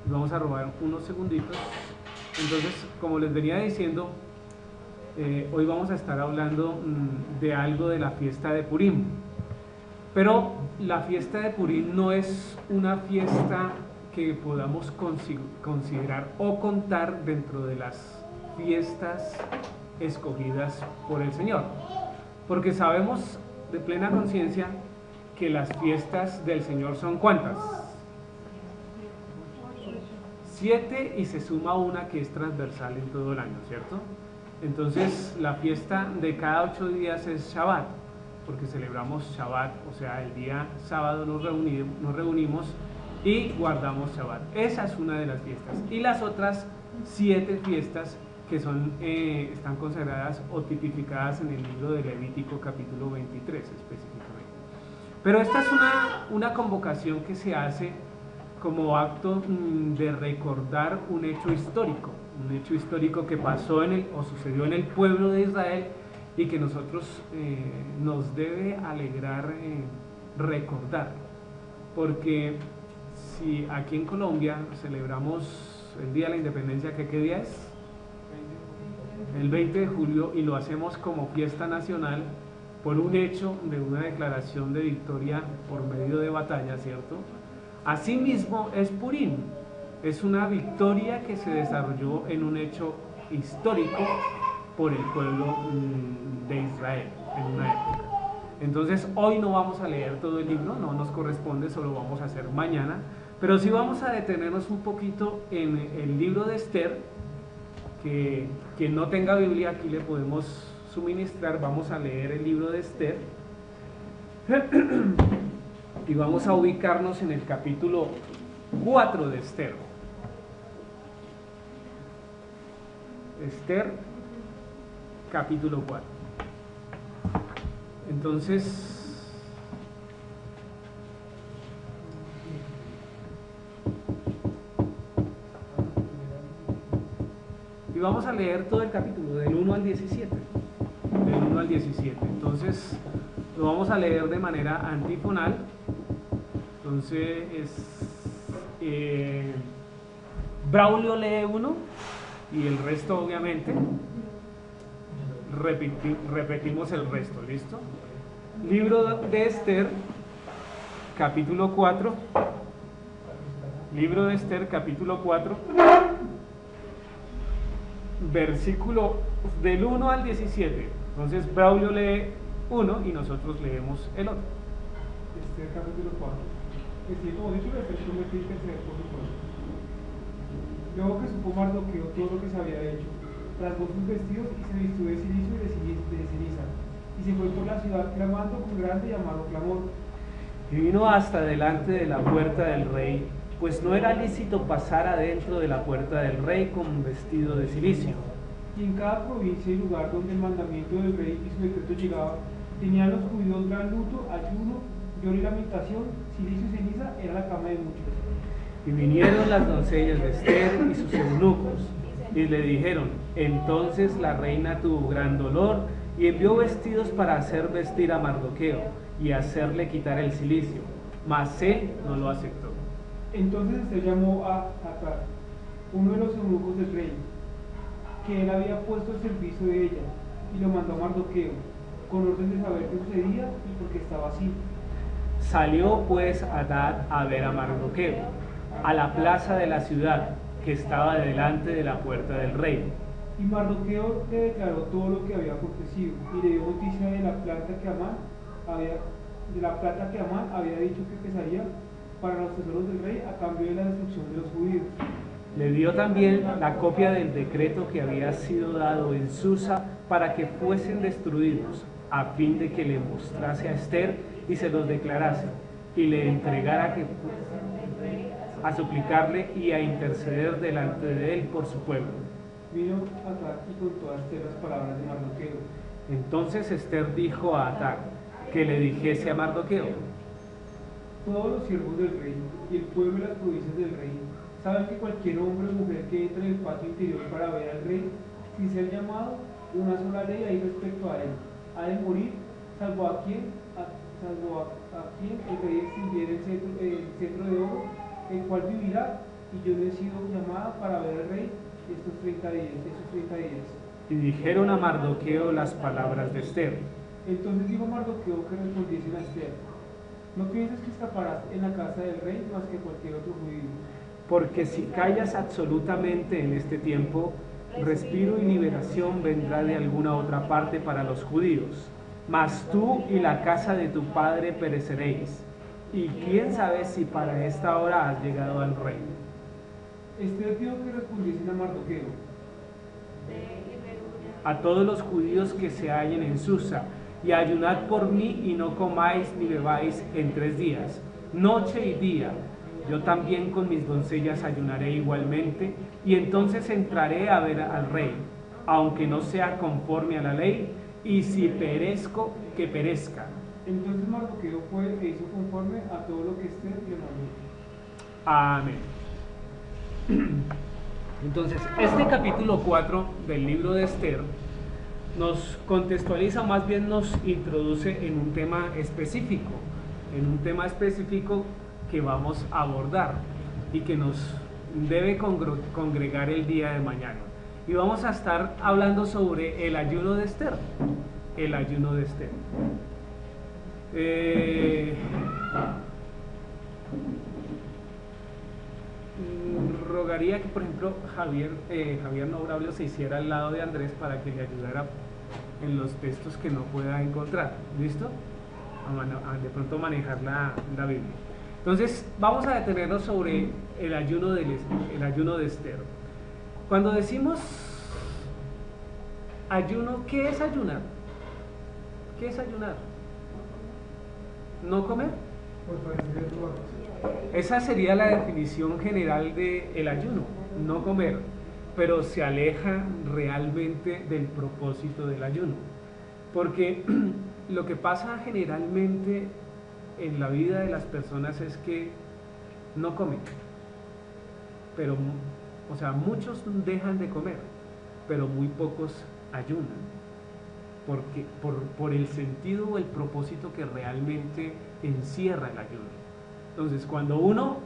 Vamos a robar unos segunditos. Entonces, como les venía diciendo, hoy vamos a estar hablando de algo de la fiesta de Purim. Pero la fiesta de Purim no es una fiesta que podamos considerar o contar dentro de las fiestas escogidas por el Señor. Porque sabemos de plena conciencia que las fiestas del Señor son ¿cuántas? 7 y se suma una que es transversal en todo el año, ¿cierto? Entonces la fiesta de cada 8 días es Shabbat, porque celebramos Shabbat, o sea, el día sábado nos reunimos y guardamos Shabbat. Esa es una de las fiestas. Y las otras 7 fiestas que están consagradas o tipificadas en el libro de Levítico capítulo 23 específicamente. Pero esta es una convocación que se hace como acto de recordar un hecho histórico que pasó o sucedió en el pueblo de Israel y que nosotros nos debe alegrar recordar. Porque si aquí en Colombia celebramos el Día de la Independencia, ¿qué día es? El 20 de julio, y lo hacemos como fiesta nacional por un hecho de una declaración de victoria por medio de batalla, ¿cierto? Asimismo es Purim, es una victoria que se desarrolló en un hecho histórico por el pueblo de Israel en una época. Entonces hoy no vamos a leer todo el libro, no nos corresponde, solo vamos a hacer mañana, pero sí vamos a detenernos un poquito en el libro de Esther, que quien no tenga Biblia aquí le podemos suministrar. Vamos a leer el libro de Esther y vamos a ubicarnos en el capítulo 4 de Esther. Esther, capítulo 4. Entonces, y vamos a leer todo el capítulo, del 1 al 17. Del 1 al 17. Entonces, lo vamos a leer de manera antifonal. Entonces, Braulio lee uno y el resto, obviamente, repetimos el resto, ¿listo? Libro de Esther, capítulo 4. Libro de Esther, capítulo 4. Versículo del 1 al 17. Entonces Braulio lee uno y nosotros leemos el otro. Esther capítulo 4. Como dicho, el efecto me pide tercer por supuesto. Luego que supo Mardoqueo todo lo que se había hecho, rasgó sus vestidos y se vistió de cilicio y de ceniza, y se fue por la ciudad clamando con grande y amargo clamor. Y vino hasta delante de la puerta del rey, pues no era lícito pasar adentro de la puerta del rey con vestido de cilicio. Y en cada provincia y lugar donde el mandamiento del rey y su decreto llegaba, tenían los judíos gran luto, ayuno, lloro y lamentación. Cilicio y ceniza era la cama de muchos. Y vinieron las doncellas de Esther y sus eunucos, y le dijeron: entonces la reina tuvo gran dolor, y envió vestidos para hacer vestir a Mardoqueo, y hacerle quitar el cilicio, mas él no lo aceptó. Entonces Esther llamó a Hatar, uno de los eunucos del rey, que él había puesto al servicio de ella, y lo mandó a Mardoqueo, con orden de saber qué sucedía y por qué estaba así. Salió pues Hatar a ver a Mardoqueo, a la plaza de la ciudad, que estaba delante de la puerta del rey. Y Mardoqueo le declaró todo lo que había acontecido, y le dio noticia de la plata que Amán había dicho que pesaría para los tesoros del rey a cambio de la destrucción de los judíos. Le dio también la copia del decreto que había sido dado en Susa para que fuesen destruidos, a fin de que le mostrase a Esther y se los declarase, y le entregara a suplicarle y a interceder delante de él por su pueblo. Vino Hatar y contó a Esther las palabras de Mardoqueo. Entonces Esther dijo a Hatar que le dijese a Mardoqueo: todos los siervos del rey y el pueblo de las provincias del rey saben que cualquier hombre o mujer que entre en el patio interior para ver al rey, sin ser llamado, una sola ley hay respecto a él: ha de morir, salvo a quien el rey extendiera el cetro de oro, el cual vivirá, y yo no he sido llamada para ver al rey estos 30 días. Y dijeron a Mardoqueo las palabras de Esther. Entonces dijo Mardoqueo que respondiesen a Esther: no pienses que escaparás en la casa del rey más que cualquier otro judío. Porque si callas absolutamente en este tiempo, respiro y liberación vendrá de alguna otra parte para los judíos. Mas tú y la casa de tu padre pereceréis. Y quién sabe si para esta hora has llegado al reino. Esther dijo que respondiesen a Mardoqueo: a todos los judíos que se hallen en Susa, y ayunad por mí y no comáis ni bebáis en 3 días, noche y día. Yo también con mis doncellas ayunaré igualmente, y entonces entraré a ver al rey, aunque no sea conforme a la ley, y si perezco, que perezca. Entonces Mardoqueo fue e hizo conforme a todo lo que Esther le mandó. Amén. Entonces, este capítulo 4 del libro de Esther nos contextualiza, más bien nos introduce en un tema específico, que vamos a abordar y que nos debe congregar el día de mañana. Y vamos a estar hablando sobre el ayuno de Esther. El ayuno de Esther. Rogaría que, por ejemplo, Javier Nobrablio se hiciera al lado de Andrés para que le ayudara en los textos que no pueda encontrar. ¿Listo? De pronto manejar la Biblia. Entonces, vamos a detenernos sobre el ayuno de Esther. Cuando decimos ayuno, ¿qué es ayunar? ¿Qué es ayunar? ¿No comer? Esa sería la definición general del ayuno, no comer, pero se aleja realmente del propósito del ayuno. Porque lo que pasa generalmente en la vida de las personas es que no comen, pero, o sea, muchos dejan de comer, pero muy pocos ayunan, porque por el sentido o el propósito que realmente encierra el ayuno. Entonces, cuando uno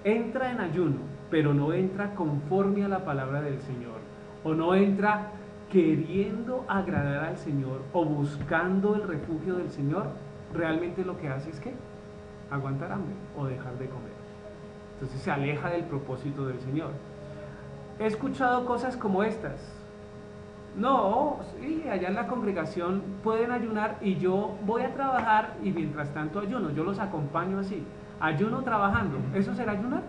entra en ayuno, pero no entra conforme a la palabra del Señor, o no entra queriendo agradar al Señor o buscando el refugio del Señor, realmente lo que hace es que aguantar hambre o dejar de comer. Entonces se aleja del propósito del Señor. He escuchado cosas como estas. No, sí, allá en la congregación pueden ayunar y yo voy a trabajar y mientras tanto ayuno, yo los acompaño así. Ayuno trabajando, ¿eso será ayunar?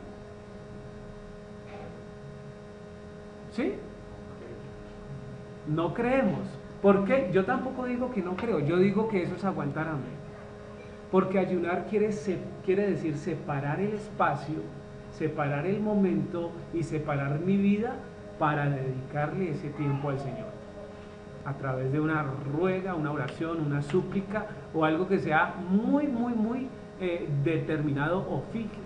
¿Sí? No creemos. ¿Por qué? Yo tampoco digo que no creo, yo digo que eso es aguantar hambre. Porque ayunar quiere decir separar el espacio, separar el momento y separar mi vida para dedicarle ese tiempo al Señor. A través de una ruega, una oración, una súplica o algo que sea muy determinado o fijo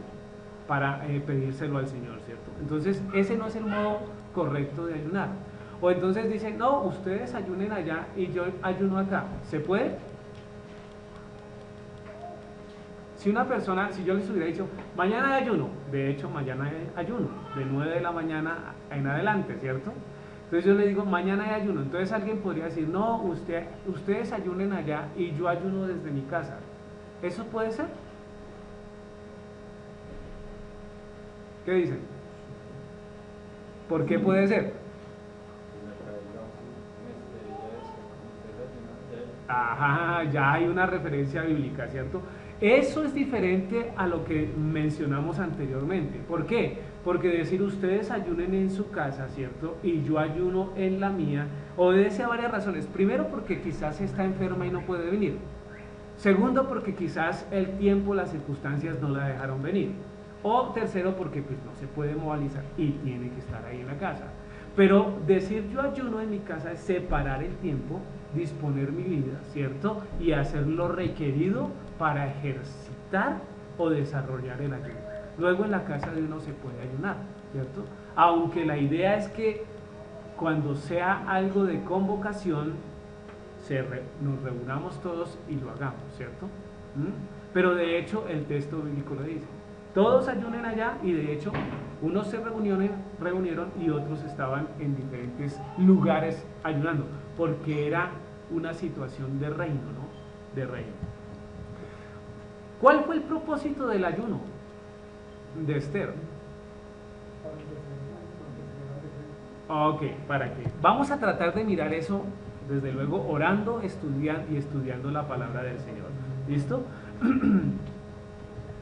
para pedírselo al Señor, ¿cierto? Entonces ese no es el modo correcto de ayunar. O entonces dicen, no, ustedes ayunen allá y yo ayuno acá. ¿Se puede? Si una persona, si yo les hubiera dicho, mañana hay ayuno, de hecho mañana hay ayuno, de 9 de la mañana en adelante, ¿cierto? Entonces yo le digo, mañana hay ayuno. Entonces alguien podría decir, no, ustedes ayunen allá y yo ayuno desde mi casa. ¿Eso puede ser? ¿Qué dicen? ¿Por qué puede ser? Ajá, ya hay una referencia bíblica, ¿cierto? Eso es diferente a lo que mencionamos anteriormente. ¿Por qué? Porque decir ustedes ayunen en su casa, ¿cierto? Y yo ayuno en la mía, obedece a varias razones. Primero, porque quizás está enferma y no puede venir. Segundo, porque quizás el tiempo, las circunstancias no la dejaron venir. O tercero, porque pues no se puede movilizar y tiene que estar ahí en la casa. Pero decir yo ayuno en mi casa es separar el tiempo, disponer mi vida, ¿cierto? Y hacer lo requerido para ejercitar o desarrollar el ayuno. Luego en la casa de uno se puede ayunar, ¿cierto? Aunque la idea es que cuando sea algo de convocación, nos reunamos todos y lo hagamos, ¿cierto? Pero de hecho el texto bíblico lo dice. Todos ayunen allá y de hecho unos se reunieron y otros estaban en diferentes lugares ayunando, porque era una situación de reino, ¿no? De reino. ¿Cuál fue el propósito del ayuno de Esther? Ok, ¿para qué? Vamos a tratar de mirar eso, desde luego, orando, estudiando la palabra del Señor. ¿Listo?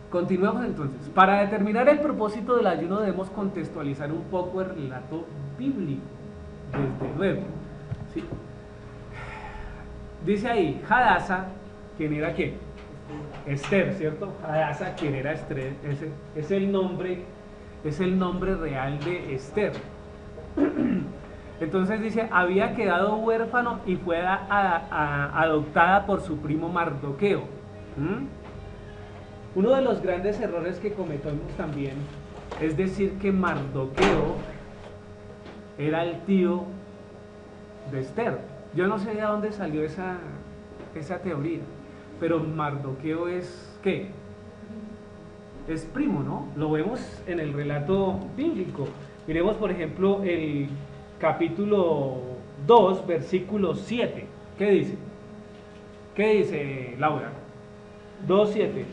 Continuamos entonces. Para determinar el propósito del ayuno debemos contextualizar un poco el relato bíblico, desde luego. ¿Sí? Dice ahí, Hadasa, ¿quién era qué? Esther, ¿cierto? Hadasa, ¿quién era Esther? Es el nombre real de Esther. Entonces dice, había quedado huérfano y fue adoptada por su primo Mardoqueo. Uno de los grandes errores que cometemos también es decir que Mardoqueo era el tío de Esther. Yo no sé de dónde salió esa teoría, pero Mardoqueo es, ¿qué? Es primo, ¿no? Lo vemos en el relato bíblico. Miremos, por ejemplo, el capítulo 2, versículo 7. ¿Qué dice? ¿Qué dice, Laura? 2:7.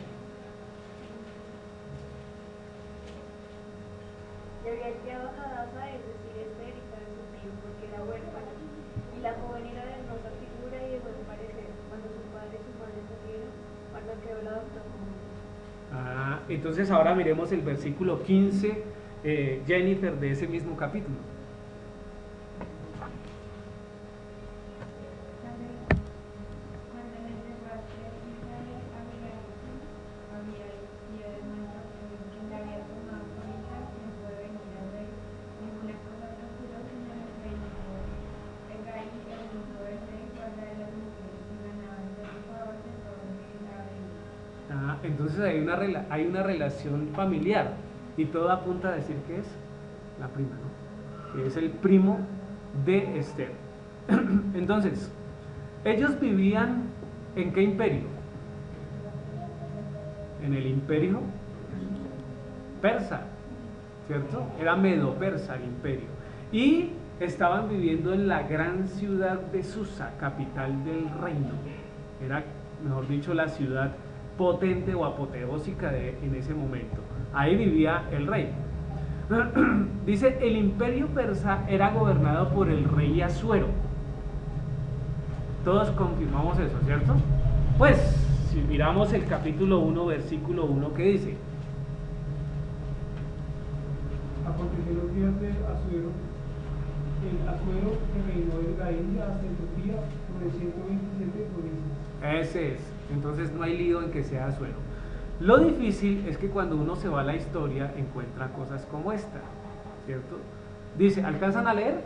Y había criado a Hadasa, es decir, Esther, hija de su tío, porque era huérfana, y la joven era de hermosa figura y de buen parecer. Cuando su padre y su madre murieron, Mardoqueo la adoptó como hija. Entonces ahora miremos el versículo 15, Jennifer, de ese mismo capítulo. Entonces hay una relación familiar y todo apunta a decir que es la prima, ¿no? Que es el primo de Esther. Entonces, ellos vivían ¿en qué imperio? En el imperio persa, ¿cierto? Era medo-persa el imperio. Y estaban viviendo en la gran ciudad de Susa, capital del reino. Era, mejor dicho, la ciudad potente o apoteósica en ese momento. Ahí vivía el rey. Dice, el imperio persa era gobernado por el rey Asuero. Todos confirmamos eso, ¿cierto? Pues, si miramos el capítulo 1, versículo 1, ¿qué dice? Aconteció los días de Asuero, el Asuero que reinó de Gaín hasta Etiopía por el 127 provincias. Ese es. Entonces no hay lío en que sea Asuero. Lo difícil es que cuando uno se va a la historia encuentra cosas como esta, ¿cierto? Dice, ¿alcanzan a leer?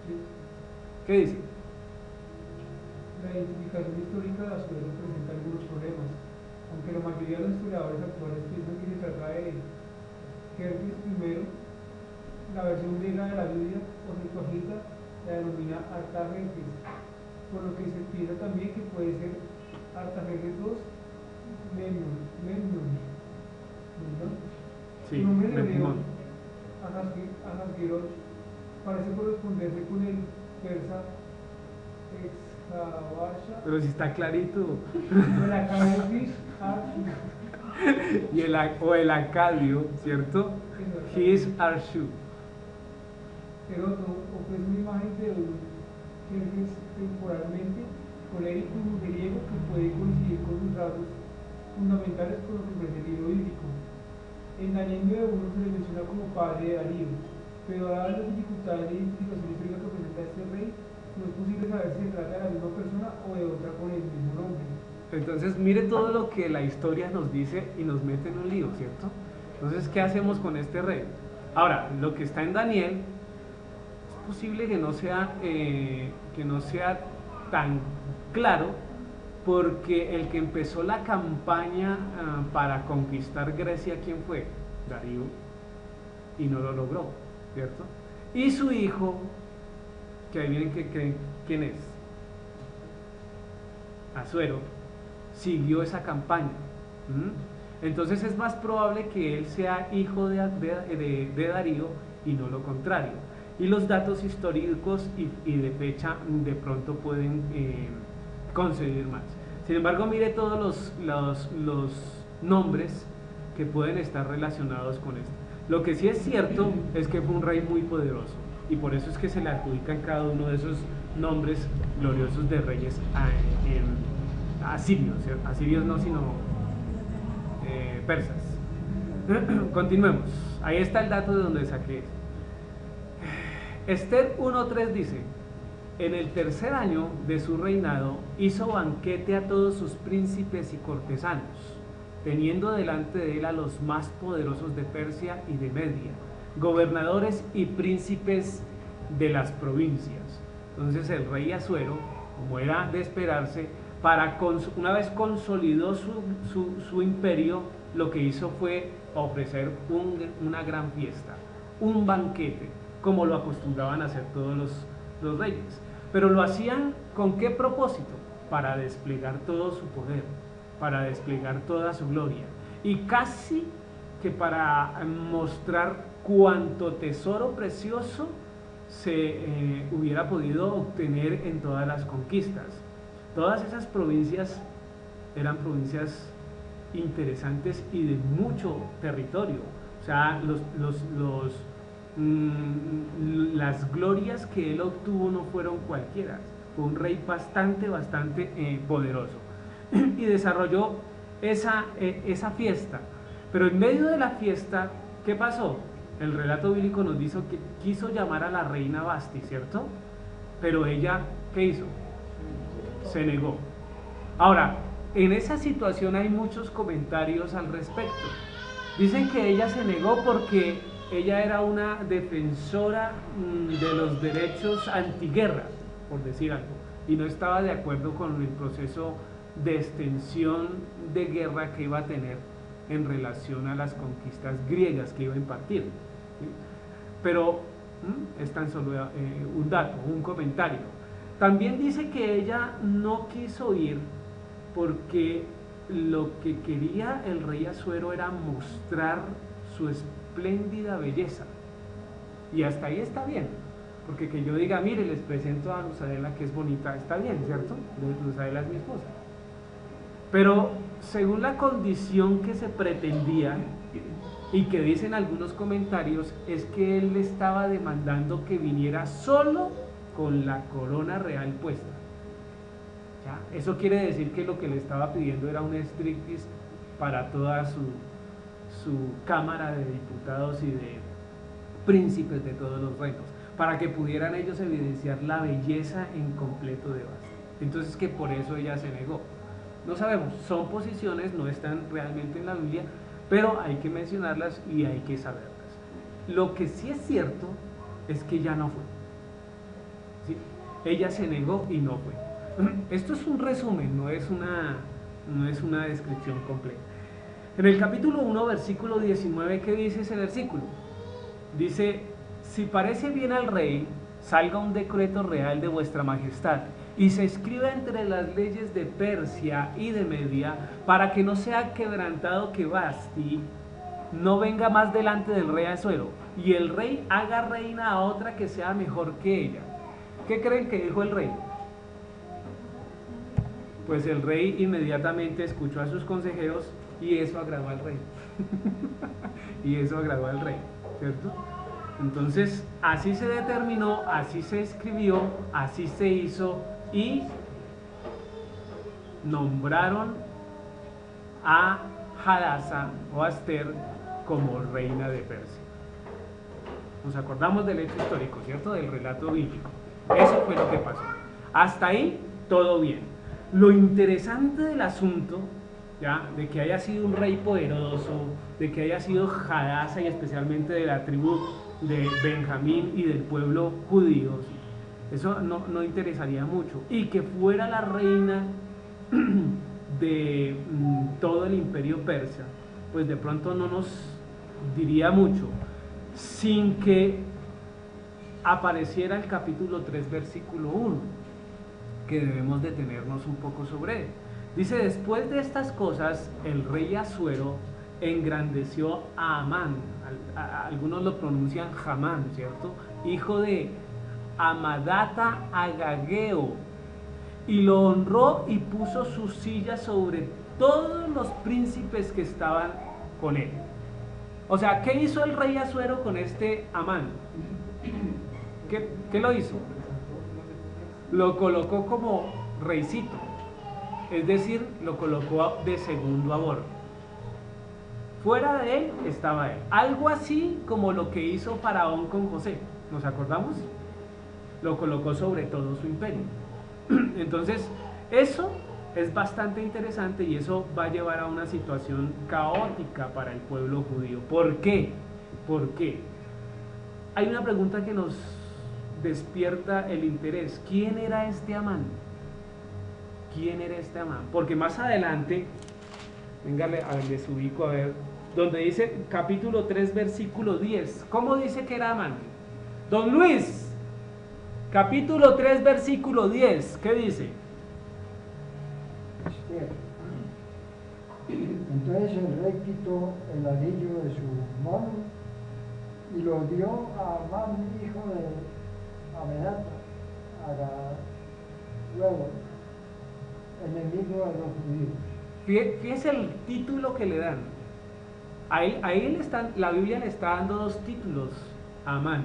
Sí. ¿Qué dice? La identificación histórica de Asuero presenta algunos problemas, aunque la mayoría de los historiadores actuales piensan que se trata de Jerjes I, la versión griega de la Biblia o Septuaginta la denomina Artajerjes, por lo que se piensa también que puede ser Artajerjes II Memnon. Sí, Su nombre hebreo, Memnon. Ahasverosh, parece corresponderse con el persa Exabasha, Pero si está clarito. el Acadeus O el acadio, ¿cierto? His Arshu. Heródoto ofrece una imagen de un Jerjes temporalmente colérico y mujeriego que puede coincidir con sus rasgos fundamentales con lo que ofrece el libro bíblico. En Daniel 9:1 se le menciona como padre de Darío, pero dadas las dificultades de identificación histórica que presenta este rey, no es posible saber si se trata de la misma persona o de otra con el mismo nombre. Entonces mire todo lo que la historia nos dice y nos mete en un lío, ¿cierto? Entonces, ¿qué hacemos con este rey? Ahora, lo que está en Daniel, es posible que no sea tan claro, porque el que empezó la campaña para conquistar Grecia, ¿quién fue? Darío, y no lo logró, ¿cierto? Y su hijo, que ahí miren quién es, Asuero, siguió esa campaña. Entonces es más probable que él sea hijo de Darío y no lo contrario. Y los datos históricos y de fecha de pronto pueden coincidir más. Sin embargo, mire todos los nombres que pueden estar relacionados con esto. Lo que sí es cierto es que fue un rey muy poderoso y por eso es que se le adjudican cada uno de esos nombres gloriosos de reyes asirios, ¿cierto? Asirios no, sino persas. Continuemos. Ahí está el dato de donde saqué esto. Esther 1:3 dice: en el tercer año de su reinado hizo banquete a todos sus príncipes y cortesanos, teniendo delante de él a los más poderosos de Persia y de Media, gobernadores y príncipes de las provincias. Entonces el rey Asuero, como era de esperarse, una vez consolidó su imperio, lo que hizo fue ofrecer una gran fiesta, un banquete, como lo acostumbraban a hacer todos los reyes. Pero lo hacían ¿con qué propósito? Para desplegar todo su poder, para desplegar toda su gloria, y casi que para mostrar cuánto tesoro precioso se hubiera podido obtener en todas las conquistas. Todas esas provincias eran provincias interesantes y de mucho territorio. O sea, las glorias que él obtuvo no fueron cualquiera. Fue un rey bastante poderoso y desarrolló esa fiesta. Pero en medio de la fiesta, ¿qué pasó? El relato bíblico nos dice que quiso llamar a la reina Basti, ¿cierto? Pero ella, ¿qué hizo? Se negó. Ahora, en esa situación hay muchos comentarios al respecto. Dicen que ella se negó porque ella era una defensora de los derechos antiguerra, por decir algo, y no estaba de acuerdo con el proceso de extensión de guerra que iba a tener en relación a las conquistas griegas que iba a impartir. ¿Sí? Pero es tan solo un dato, un comentario. También dice que ella no quiso ir porque lo que quería el rey Asuero era mostrar su espléndida belleza. Y hasta ahí está bien, porque que yo diga, mire, les presento a Luzadela que es bonita, está bien, ¿cierto? Luzadela es mi esposa. Pero según la condición que se pretendía y que dicen algunos comentarios, es que él le estaba demandando que viniera solo con la corona real puesta. ¿Ya? Eso quiere decir que lo que le estaba pidiendo era un striptease para toda su cámara de diputados y de príncipes de todos los reinos, para que pudieran ellos evidenciar la belleza en completo de Basti. Entonces que por eso ella se negó. No sabemos, son posiciones, no están realmente en la Biblia, pero hay que mencionarlas y hay que saberlas. Lo que sí es cierto es que ella no fue. ¿Sí? Ella se negó y no fue. Esto es un resumen, no es una descripción completa. En el capítulo 1, versículo 19, ¿qué dice ese versículo? Dice: si parece bien al rey, salga un decreto real de vuestra majestad y se escriba entre las leyes de Persia y de Media, para que no sea quebrantado que Basti no venga más delante del rey Asuero, y el rey haga reina a otra que sea mejor que ella. ¿Qué creen que dijo el rey? Pues el rey inmediatamente escuchó a sus consejeros y eso agradó al rey. Y eso agradó al rey, ¿cierto? Entonces, así se determinó, así se escribió, así se hizo y nombraron a Hadasa o a Esther como reina de Persia. Nos acordamos del hecho histórico, ¿cierto? Del relato bíblico. Eso fue lo que pasó. Hasta ahí, todo bien. Lo interesante del asunto, ¿ya?, de que haya sido un rey poderoso, de que haya sido Hadasa y especialmente de la tribu de Benjamín y del pueblo judío, eso no interesaría mucho, y que fuera la reina de todo el imperio persa, pues de pronto no nos diría mucho, sin que apareciera el capítulo 3, versículo 1, que debemos detenernos un poco sobre él. Dice: después de estas cosas, el rey Asuero engrandeció a Amán, algunos lo pronuncian Hamán, ¿cierto? Hijo de Amadata Agageo, y lo honró y puso su silla sobre todos los príncipes que estaban con él. O sea, ¿qué hizo el rey Asuero con este Amán? ¿Qué lo hizo? Lo colocó como reycito, es decir, lo colocó de segundo a bordo. Fuera de él estaba él. Algo así como lo que hizo Faraón con José, ¿nos acordamos? Lo colocó sobre todo su imperio. Entonces, eso es bastante interesante y eso va a llevar a una situación caótica para el pueblo judío. ¿Por qué? ¿Por qué? Hay una pregunta que nos despierta el interés. ¿Quién era este Amán? ¿Quién era este Amán? Porque más adelante, venga, a ver, les ubico a ver, donde dice capítulo 3, versículo 10. ¿Cómo dice que era Amán? Don Luis, capítulo 3, versículo 10, ¿qué dice? Entonces el rey quitó el anillo de su mano y lo dio a Amán, hijo de Amenata, luego, enemigo de los judíos. Fíjese el título que le dan. Ahí la Biblia le está dando dos títulos a Amán.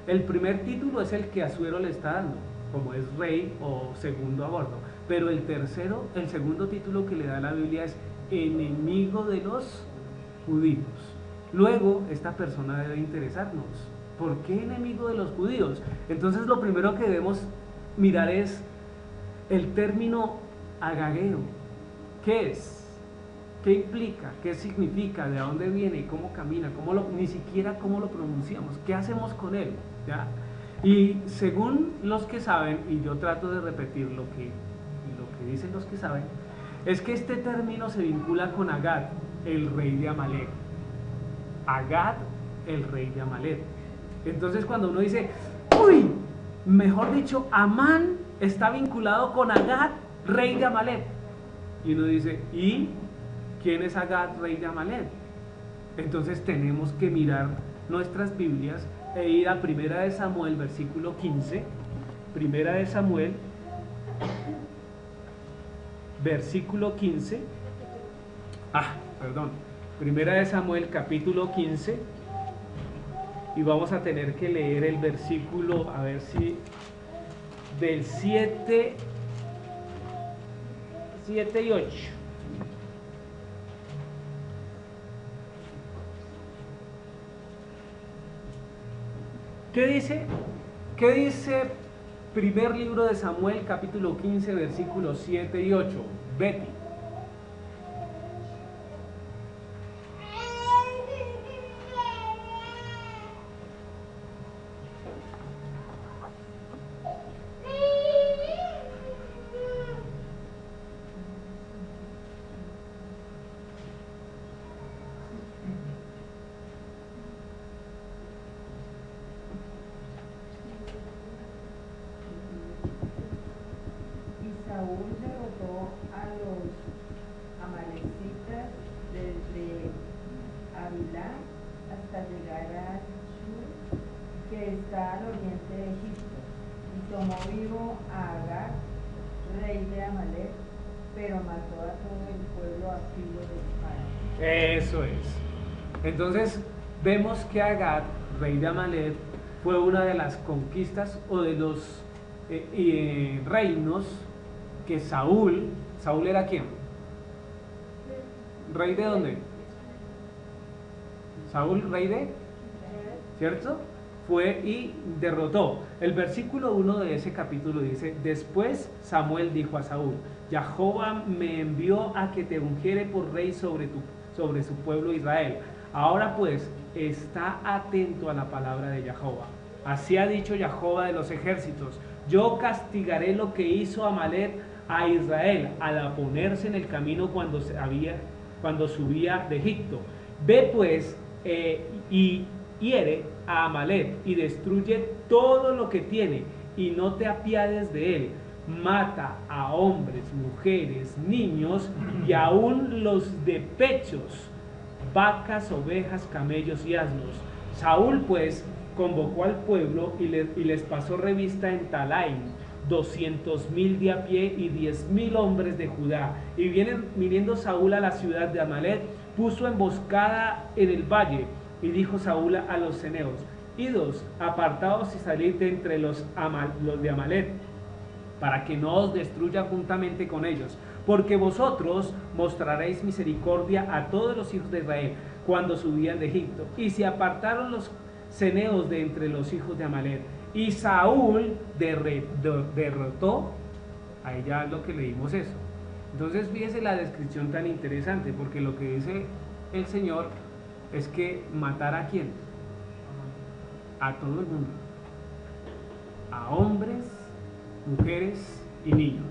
El primer título es el que Asuero le está dando, como es rey o segundo a bordo. Pero el segundo título que le da la Biblia es enemigo de los judíos. Luego, esta persona debe interesarnos. ¿Por qué enemigo de los judíos? Entonces, lo primero que debemos mirar es el término agageo. ¿Qué es? ¿Qué implica? ¿Qué significa? ¿De dónde viene? ¿Cómo camina? Ni siquiera cómo lo pronunciamos. ¿Qué hacemos con él? ¿Ya? Y según los que saben, y yo trato de repetir lo que dicen los que saben, es que este término se vincula con Agag, el rey de Amalek. Agag, el rey de Amalek. Entonces cuando uno dice, uy, mejor dicho, Amán está vinculado con Agag, rey de Amalek. Y uno dice, ¿y quién es Agag, rey de Amalek? Entonces tenemos que mirar nuestras Biblias e ir a Primera de Samuel, versículo 15. Primera de Samuel, versículo 15. Primera de Samuel, capítulo 15. Y vamos a tener que leer el versículo, a ver si del 7 y 8. ¿Qué dice? ¿Qué dice primer libro de Samuel, capítulo 15, versículos 7 y 8? Betty. Saúl derrotó a los amalecitas desde Avilá hasta llegar a Shur, que está al oriente de Egipto, y tomó vivo a Agag, rey de Amalek, pero mató a todo el pueblo a filo de espada. Eso es. Entonces vemos que Agag, rey de Amalek, fue una de las conquistas o de los reinos que Saúl era ¿quién? ¿Rey de dónde? Saúl, rey de, ¿cierto? Fue y derrotó. El versículo 1 de ese capítulo dice: después Samuel dijo a Saúl: Jehová me envió a que te ungiere por rey sobre su pueblo Israel. Ahora pues, está atento a la palabra de Jehová. Así ha dicho Jehová de los ejércitos: yo castigaré lo que hizo Amalek a Israel al ponerse en el camino cuando subía de Egipto. Ve pues y hiere a Amalek y destruye todo lo que tiene, y no te apiades de él. Mata a hombres, mujeres, niños y aún los de pechos vacas, ovejas, camellos y asnos. Saúl pues convocó al pueblo y les pasó revista en Talaim, 200,000 de a pie y 10,000 hombres de Judá. Y viniendo Saúl a la ciudad de Amalec, puso emboscada en el valle, y dijo Saúl a los ceneos: idos, apartaos y salid de entre los de Amalec, para que no os destruya juntamente con ellos, porque vosotros mostraréis misericordia a todos los hijos de Israel cuando subían de Egipto. Y se apartaron los ceneos de entre los hijos de Amalec, y Saúl derrotó. Ahí ya es lo que leímos eso. Entonces fíjese la descripción tan interesante, porque lo que dice el Señor es que matar a quién, a todo el mundo, a hombres, mujeres y niños.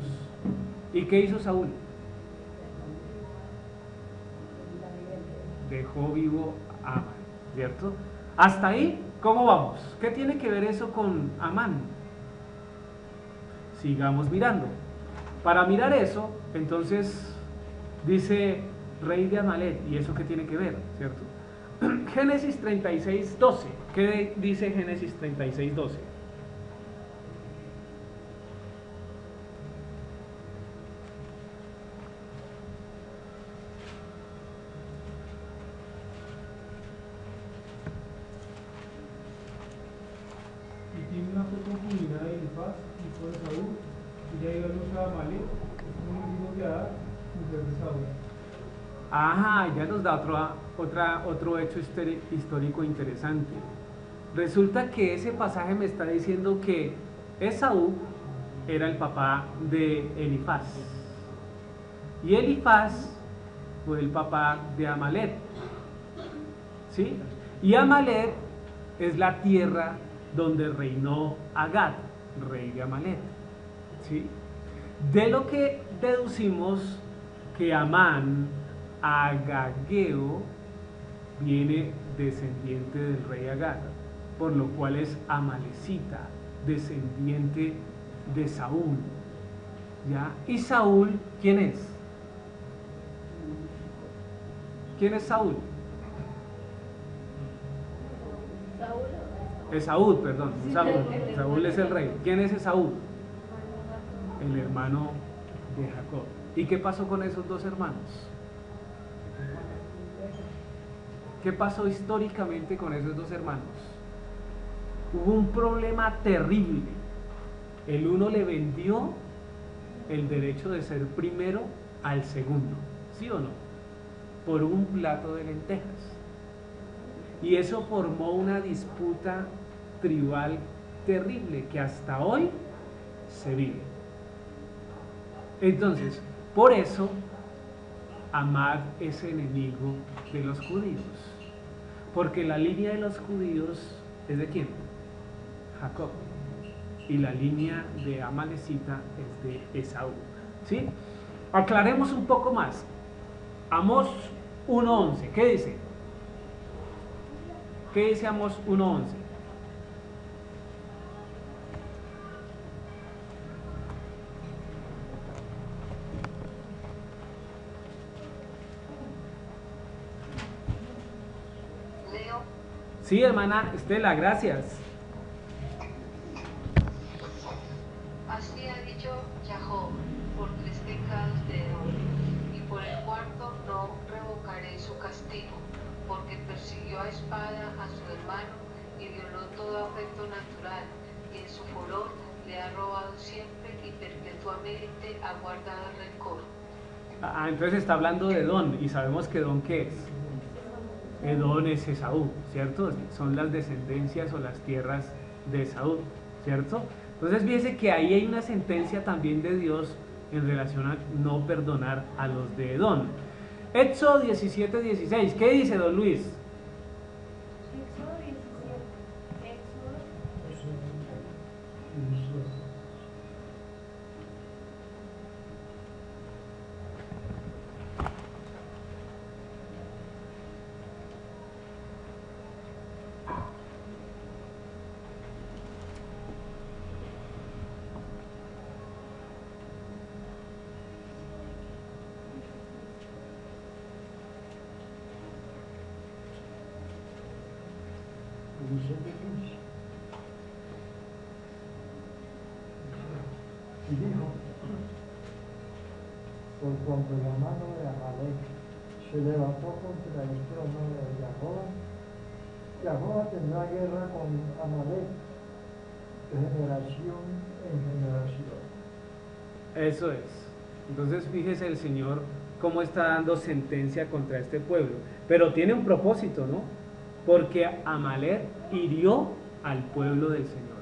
¿Y qué hizo Saúl? Dejó vivo a Amán, ¿cierto? Hasta ahí, ¿cómo vamos? ¿Qué tiene que ver eso con Amán? Sigamos mirando. Para mirar eso, entonces dice rey de Amalec, ¿y eso qué tiene que ver? ¿Cierto? Génesis 36:12. ¿Qué dice Génesis 36:12? Y Timna fue concubina de Elifaz, hijo de Saúl, y ella dio a luz a Amalek, uno de los hijos de Adar, mujer de Saúl. Ajá, ya nos da otro hecho histórico interesante. Resulta que ese pasaje me está diciendo que Esaú era el papá de Elifaz, y Elifaz fue el papá de Amalek, ¿sí? Y Amalek es la tierra donde reinó Agag, rey de Amalek, ¿sí? De lo que deducimos que Amán, agageo, viene descendiente del rey Agag, por lo cual es amalecita, descendiente de Saúl, ¿ya? ¿Y Saúl quién es? ¿Quién es Saúl? Esaú, perdón, Saúl es el rey. ¿Quién es Esaú? El hermano de Jacob. ¿Y qué pasó con esos dos hermanos? ¿Qué pasó históricamente con esos dos hermanos? Hubo un problema terrible. El uno le vendió el derecho de ser primero al segundo, ¿sí o no? Por un plato de lentejas. Y eso formó una disputa tribal terrible que hasta hoy se vive. Entonces, por eso Amad es enemigo de los judíos, porque la línea de los judíos es de quién? Jacob, y la línea de Amalecita es de Esaú, ¿sí? Aclaremos un poco más. Amós 1:11, ¿qué dice? ¿Qué dice Amós 1:11? Leo. Sí, hermana Estela, gracias. Así ha dicho Yahó, por 3 pecados de Edom, y por el cuarto no revocaré su castigo, porque persiguió a espada a su hermano y violó todo afecto natural, y en su furor le ha robado siempre y perpetuamente ha guardado el rencor. Entonces está hablando de Edom, y sabemos que Edom, ¿qué es? Edom es Esaú, ¿cierto? Son las descendencias o las tierras de Esaú, ¿cierto? Entonces fíjese que ahí hay una sentencia también de Dios en relación a no perdonar a los de Edom. Éxodo 17:16, ¿qué dice don Luis? Éxodo 17. Éxodo. 17:15. Y dijo, por cuanto la mano de Amalek se levantó contra el trono de Jacob, Jacob tendrá guerra con Amalek de generación en generación. Eso es. Entonces fíjese el Señor cómo está dando sentencia contra este pueblo. Pero tiene un propósito, ¿no? Porque Amalek hirió al pueblo del Señor.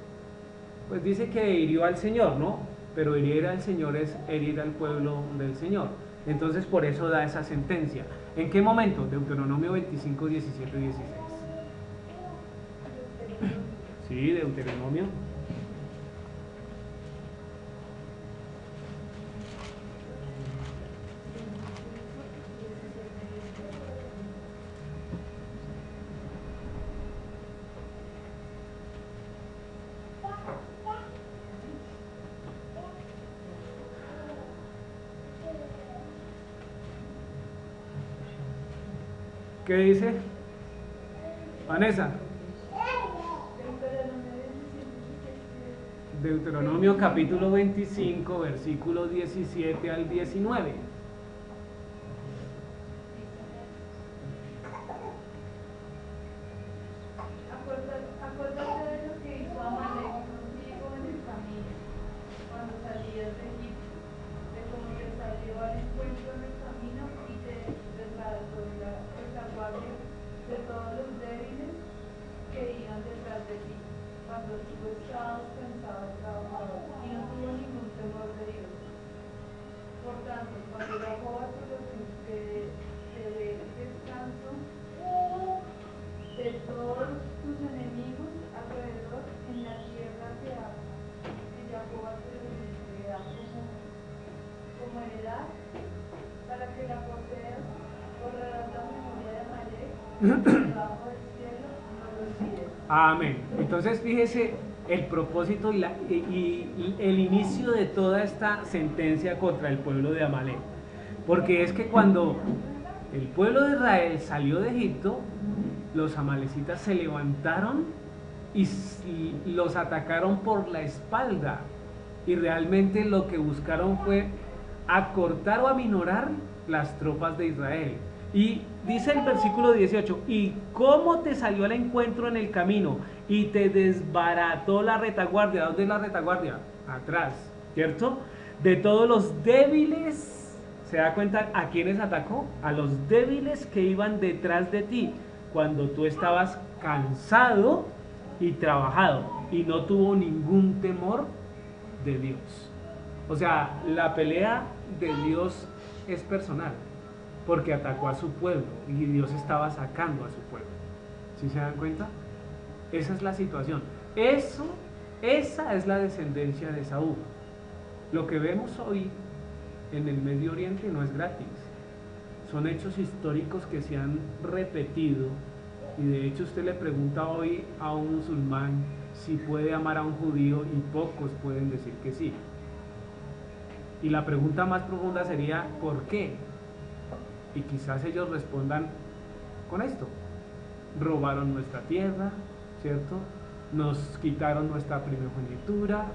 Pues dice que hirió al Señor, ¿no? Pero herir al Señor es herir al pueblo del Señor. Entonces por eso da esa sentencia. ¿En qué momento? Deuteronomio 25, 17, 16. Sí, Deuteronomio. ¿Qué dice? Vanessa. Deuteronomio capítulo 25, versículos 17 al 19. Acuérdate de lo que hizo Amalek contigo en el camino, cuando salías de Egipto, de cómo te salió al encuentro en el camino y te desbarató la retaguardia de todos los débiles que iban detrás de ti, cuando tú estabas cansado de trabajar y no tuvo ningún temor de Dios. Por tanto, cuando Jehová te dé descanso de todos tus enemigos alrededor en la tierra que Jehová te da como heredad, para que la poseas, borrarás la memoria de Amalek debajo del cielo, no lo olvides. Amén. Entonces fíjese el propósito y el inicio de toda esta sentencia contra el pueblo de Amalek. Porque es que cuando el pueblo de Israel salió de Egipto, los amalecitas se levantaron y los atacaron por la espalda. Y realmente lo que buscaron fue acortar o aminorar las tropas de Israel. Y dice el versículo 18, ¿y cómo te salió al encuentro en el camino? Y te desbarató la retaguardia. ¿Dónde es la retaguardia? Atrás, ¿cierto? De todos los débiles, ¿se da cuenta a quiénes atacó? A los débiles que iban detrás de ti, cuando tú estabas cansado y trabajado, y no tuvo ningún temor de Dios. O sea, la pelea de Dios es personal, porque atacó a su pueblo y Dios estaba sacando a su pueblo. ¿Sí se dan cuenta? Esa es la situación. Esa es la descendencia de Saúl. Lo que vemos hoy en el Medio Oriente no es gratis. Son hechos históricos que se han repetido, y de hecho usted le pregunta hoy a un musulmán si puede amar a un judío y pocos pueden decir que sí. Y la pregunta más profunda sería ¿por qué? Y quizás ellos respondan con esto: robaron nuestra tierra, ¿cierto? Nos quitaron nuestra primogenitura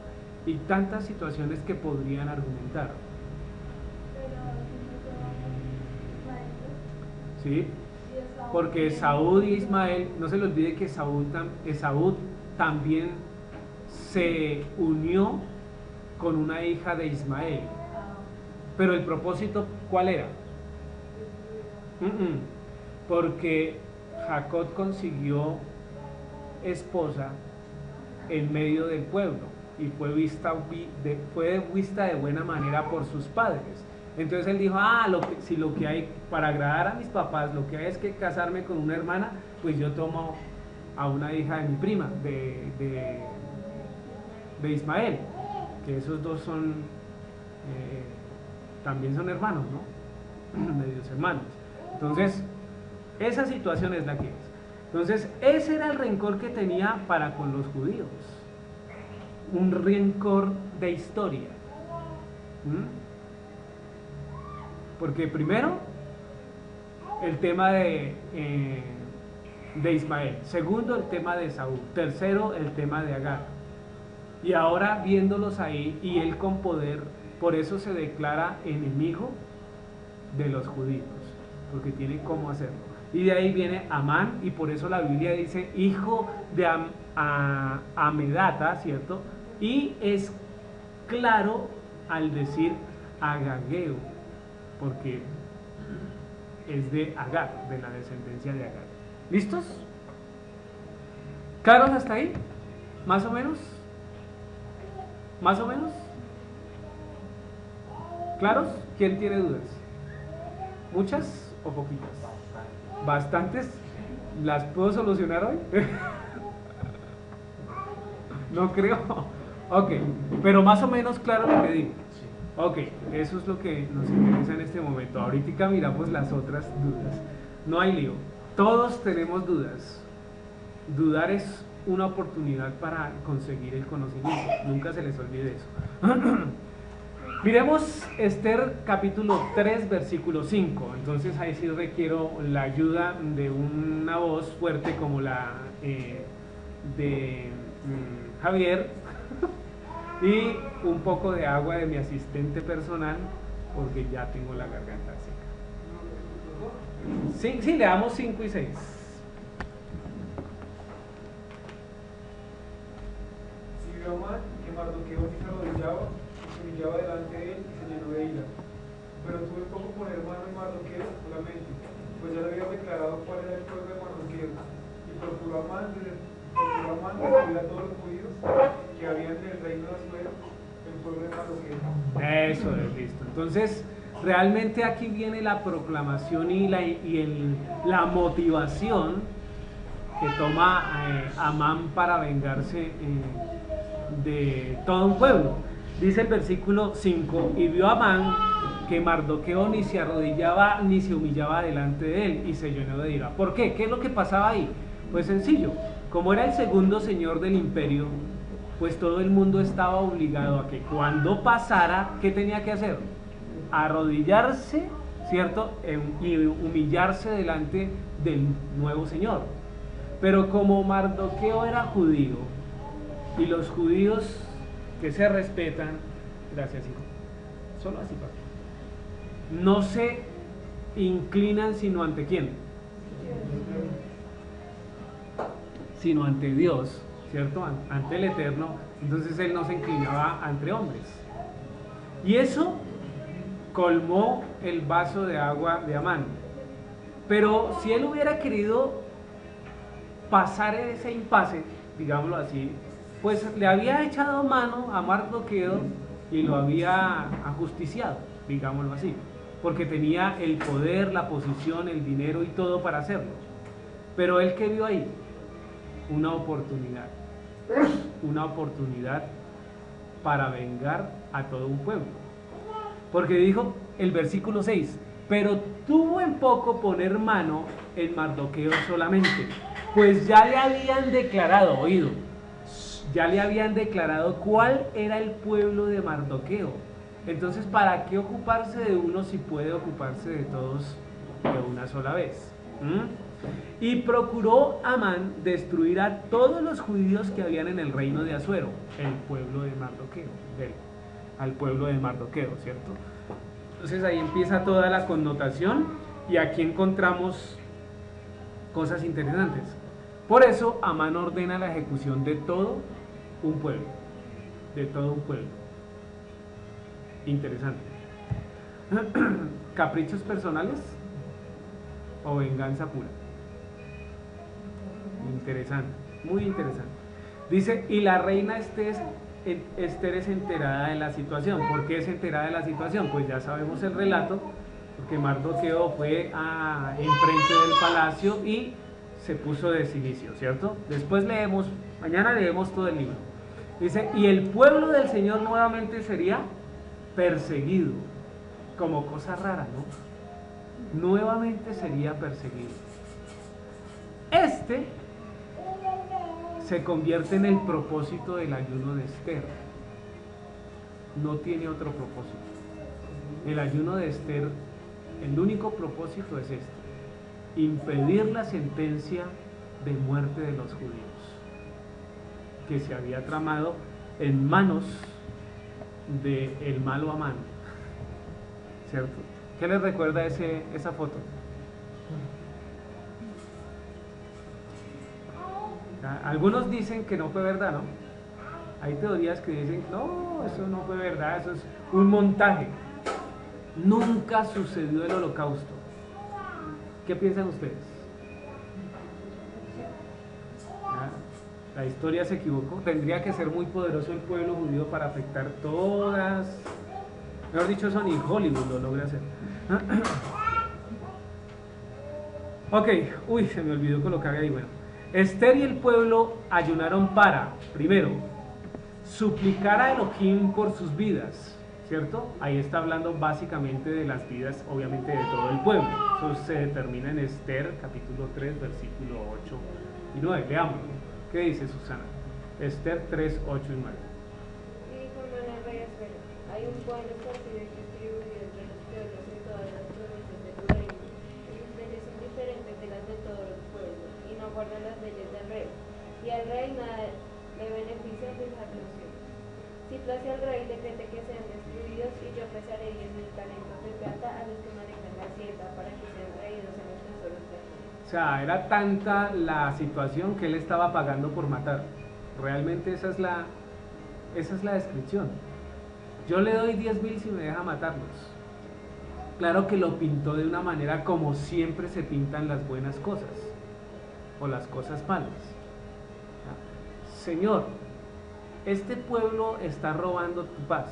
y tantas situaciones que podrían argumentar. ¿Sí? Porque Esaú y Ismael, no se le olvide que Esaú también se unió con una hija de Ismael. Pero el propósito, ¿cuál era? Porque Jacob consiguió esposa en medio del pueblo y fue vista de buena manera por sus padres. Entonces él dijo, si lo que hay para agradar a mis papás, lo que hay es que casarme con una hermana, pues yo tomo a una hija de mi prima, de Ismael, que esos dos son también son hermanos, ¿no? Medios hermanos. Entonces, esa situación es la que es. Entonces, ese era el rencor que tenía para con los judíos. Un rencor de historia. Porque primero, el tema de de Ismael. Segundo, el tema de Saúl. Tercero, el tema de Agar. Y ahora viéndolos ahí, y él con poder, por eso se declara enemigo de los judíos, porque tiene cómo hacerlo. Y de ahí viene Amán, y por eso la Biblia dice hijo de Amedata, ¿cierto? Y es claro al decir Agageo, porque es de Agar, de la descendencia de Agar. ¿Listos? ¿Claros hasta ahí? ¿Más o menos? ¿Más o menos? ¿Claros? ¿Quién tiene dudas? ¿Muchas o poquitas? ¿Bastantes? ¿Las puedo solucionar hoy? No creo. Ok, pero más o menos claro lo que digo. Ok, eso es lo que nos interesa en este momento. Ahorita miramos las otras dudas. No hay lío. Todos tenemos dudas. Dudar es una oportunidad para conseguir el conocimiento. Nunca se les olvide eso. Miremos Esther capítulo 3 versículo 5. Entonces ahí sí requiero la ayuda de una voz fuerte como la de Javier y un poco de agua de mi asistente personal porque ya tengo la garganta seca. Sí, le damos 5 y 6. Si vio Amán que Mardoqueo se arrodillaba y se humillaba delante de él y se llenó de ira. Pero tuve poco poner mano en Mardoqueo solamente, pues ya le había declarado cuál era el pueblo de Mardoqueo. Y procuró Amán destruir a todos los judíos que habían en el reino de Asuero, el pueblo de Mardoqueo. Eso es, listo. Entonces, realmente aquí viene la proclamación y la motivación que toma Amán para vengarse de todo un pueblo. Dice el versículo 5, y vio Amán que Mardoqueo ni se arrodillaba ni se humillaba delante de él y se llenó de ira. ¿Por qué? ¿Qué es lo que pasaba ahí? Pues sencillo, como era el segundo señor del imperio, pues todo el mundo estaba obligado a que cuando pasara, ¿qué tenía que hacer? Arrodillarse, ¿cierto? Y humillarse delante del nuevo señor. Pero como Mardoqueo era judío, y los judíos que se respetan, gracias hijo, solo así papi, no se inclinan sino ante quién, sino ante Dios, ¿cierto? Ante el Eterno. Entonces él no se inclinaba ante hombres, y eso colmó el vaso de agua de Amán. Pero si él hubiera querido pasar ese impasse, digámoslo así, pues le había echado mano a Mardoqueo y lo había ajusticiado, digámoslo así, porque tenía el poder, la posición, el dinero y todo para hacerlo. Pero él, ¿qué vio ahí? Una oportunidad para vengar a todo un pueblo. Porque dijo el versículo 6, pero tuvo en poco poner mano en Mardoqueo solamente, pues ya le habían declarado, oído, ya le habían declarado cuál era el pueblo de Mardoqueo. Entonces, ¿para qué ocuparse de uno si puede ocuparse de todos de una sola vez? Y procuró Amán destruir a todos los judíos que habían en el reino de Asuero, el pueblo de Mardoqueo, al pueblo de Mardoqueo, ¿cierto? Entonces ahí empieza toda la connotación y aquí encontramos cosas interesantes. Por eso Amán ordena la ejecución de todo un pueblo, Interesante. ¿Caprichos personales o venganza pura? Interesante, muy interesante. Dice, y la reina Esther es enterada de la situación. ¿Por qué es enterada de la situación? Pues ya sabemos el relato, porque Mardoqueo fue enfrente del palacio y se puso de silicio, ¿cierto? Después mañana leemos todo el libro. Dice, y el pueblo del Señor nuevamente sería perseguido, como cosa rara, ¿no? Nuevamente sería perseguido. Se convierte en el propósito del ayuno de Esther. No tiene otro propósito. El ayuno de Esther, el único propósito es este: impedir la sentencia de muerte de los judíos que se había tramado en manos del malo Amán, ¿cierto? ¿Qué les recuerda esa foto? Algunos dicen que no fue verdad, ¿no? Hay teorías que dicen, no, eso no fue verdad, eso es un montaje. Nunca sucedió el holocausto. ¿Qué piensan ustedes? La historia se equivocó. Tendría que ser muy poderoso el pueblo judío para afectar todas. Mejor dicho, eso ni Hollywood lo logra hacer. Ok, uy, se me olvidó colocar ahí. Bueno, Esther y el pueblo ayunaron para, primero, suplicar a Elohim por sus vidas, ¿cierto? Ahí está hablando básicamente de las vidas, obviamente, de todo el pueblo. Eso se determina en Esther, capítulo 3, versículo 8 y 9. Leámoslo. ¿Qué dice Susana? Esther 3, 8 y 9. Y como en el rey Asfero, hay un pueblo esparcido y distribuido entre los pueblos en todas las provincias de tu reino, y sus leyes son diferentes de las de todos los pueblos, y no guardan las leyes del rey. Y al rey nada le beneficia dejarlos ir. Si place al rey, decrete que sean destruidos, y yo pesaré 10.000 talentos de plata a los que manejan la hacienda para que sean traídos en los tesoros del rey. O sea, era tanta la situación que él estaba pagando por matar. Realmente esa es la descripción. Yo le doy 10.000 si me deja matarlos. Claro que lo pintó de una manera como siempre se pintan las buenas cosas o las cosas malas. Señor, este pueblo está robando tu paz,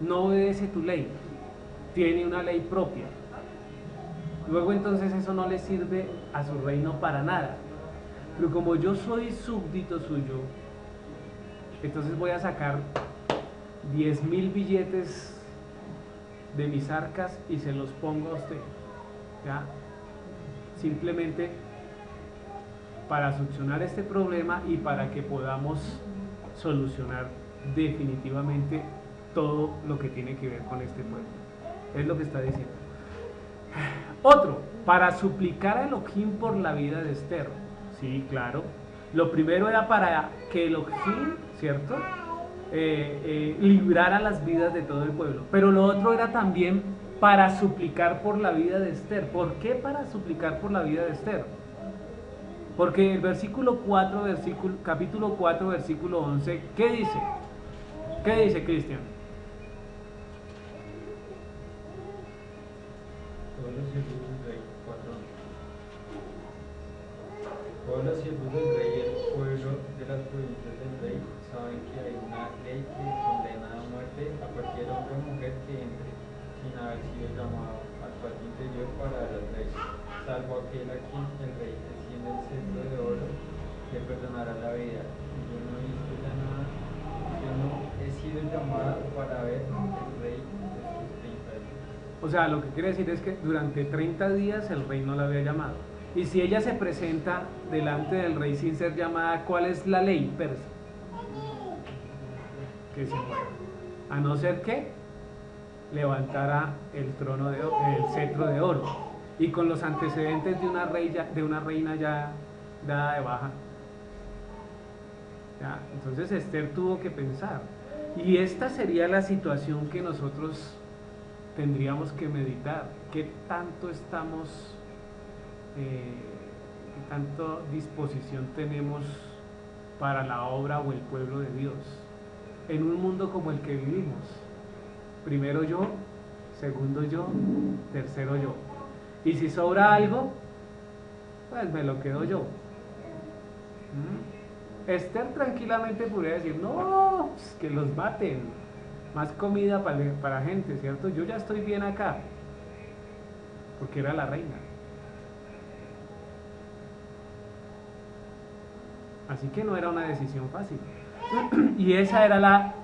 no obedece tu ley, tiene una ley propia. Luego entonces eso no le sirve a su reino para nada. Pero como yo soy súbdito suyo, entonces voy a sacar 10.000 billetes de mis arcas y se los pongo a usted, ¿ya? Simplemente para solucionar este problema y para que podamos solucionar definitivamente todo lo que tiene que ver con este pueblo. Es lo que está diciendo. Otro, para suplicar a Elohim por la vida de Esther. Sí, claro. Lo primero era para que Elohim, ¿cierto? Librara las vidas de todo el pueblo. Pero lo otro era también para suplicar por la vida de Esther. ¿Por qué para suplicar por la vida de Esther? Porque el capítulo 4, versículo 11, ¿qué dice? ¿Qué dice, Cristian? Todos los siervos del rey, 4:11. Todos los siervos del rey y el pueblo de las provincias del rey saben que hay una ley que condena a muerte a cualquier hombre o mujer que entre sin haber sido llamado al patio interior para las leyes, salvo aquel a quien el rey extiende el cetro de oro, le perdonará la vida. Yo no he visto ya nada, yo no he sido llamado para ver el rey estos 30 días. O sea, lo que quiere decir es que durante 30 días el rey no la había llamado. Y si ella se presenta delante del rey sin ser llamada, ¿cuál es la ley persa? Que se muera. A no ser que levantara el cetro de oro. Y con los antecedentes de una reina ya dada de baja. ¿Ya? Entonces Esther tuvo que pensar. Y esta sería la situación que nosotros tendríamos que meditar. ¿Qué tanto estamos, qué tanto disposición tenemos para la obra o el pueblo de Dios? En un mundo como el que vivimos. Primero yo, segundo yo, tercero yo. Y si sobra algo, pues me lo quedo yo. Esther tranquilamente podría decir, no, pues que los maten, más comida para gente, ¿cierto? Yo ya estoy bien acá, porque era la reina. Así que no era una decisión fácil. Y esa era la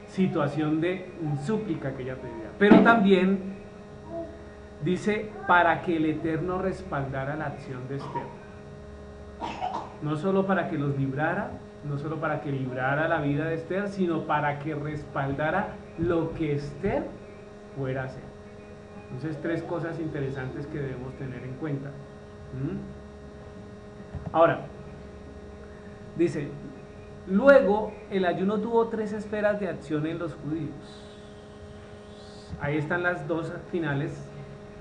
situación de súplica que ella pedía. Pero también dice, para que el Eterno respaldara la acción de Esther. No solo para que los librara, no solo para que librara la vida de Esther, sino para que respaldara lo que Esther fuera a hacer. Entonces, tres cosas interesantes que debemos tener en cuenta. Ahora, dice, luego el ayuno tuvo 3 esferas de acción en los judíos. Ahí están las 2 finales,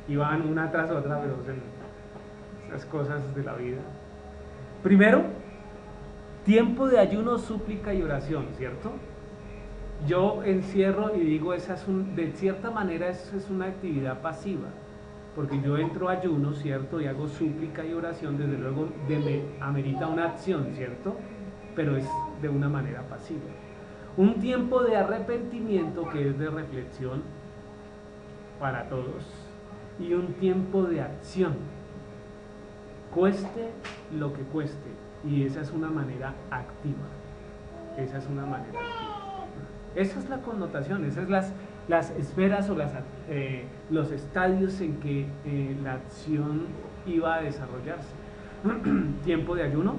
y van una tras otra, pero son esas cosas de la vida. Primero, tiempo de ayuno, súplica y oración, ¿cierto? Yo encierro y digo, de cierta manera eso es una actividad pasiva, porque yo entro a ayuno, ¿cierto? Y hago súplica y oración, desde luego amerita una acción, ¿cierto? Pero es de una manera pasiva. Un tiempo de arrepentimiento que es de reflexión para todos, y un tiempo de acción, cueste lo que cueste, y esa es una manera activa. Esa es una manera activa. Esa es la connotación, esas son las esferas o los estadios en que la acción iba a desarrollarse. Tiempo de ayuno,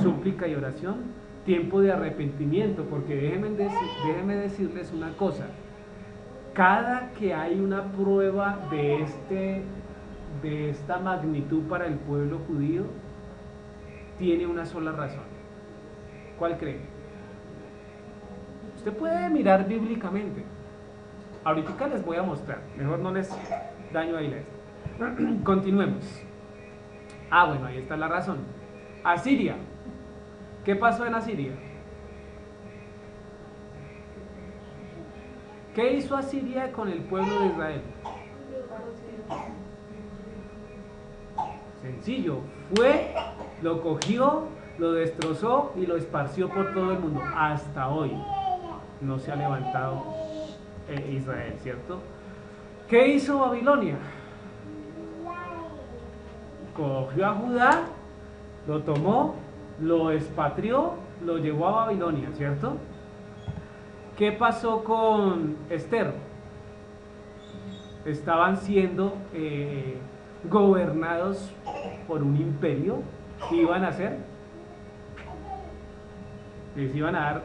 súplica y oración, tiempo de arrepentimiento, porque déjenme decirles una cosa: cada que hay una prueba de esta magnitud para el pueblo judío, tiene una sola razón. ¿Cuál cree? Usted puede mirar bíblicamente. Ahorita les voy a mostrar, mejor no les daño ahí la Continuemos. Bueno, ahí está la razón. Asiria. ¿Qué pasó en Asiria? ¿Qué hizo Asiria con el pueblo de Israel? Sencillo, lo cogió, lo destrozó y lo esparció por todo el mundo. Hasta hoy no se ha levantado Israel, ¿cierto? ¿Qué hizo Babilonia? Cogió a Judá, lo tomó, lo expatrió, lo llevó a Babilonia, ¿cierto? ¿Qué pasó con Esther? Estaban siendo gobernados por un imperio. ¿Qué iban a hacer? Les iban a dar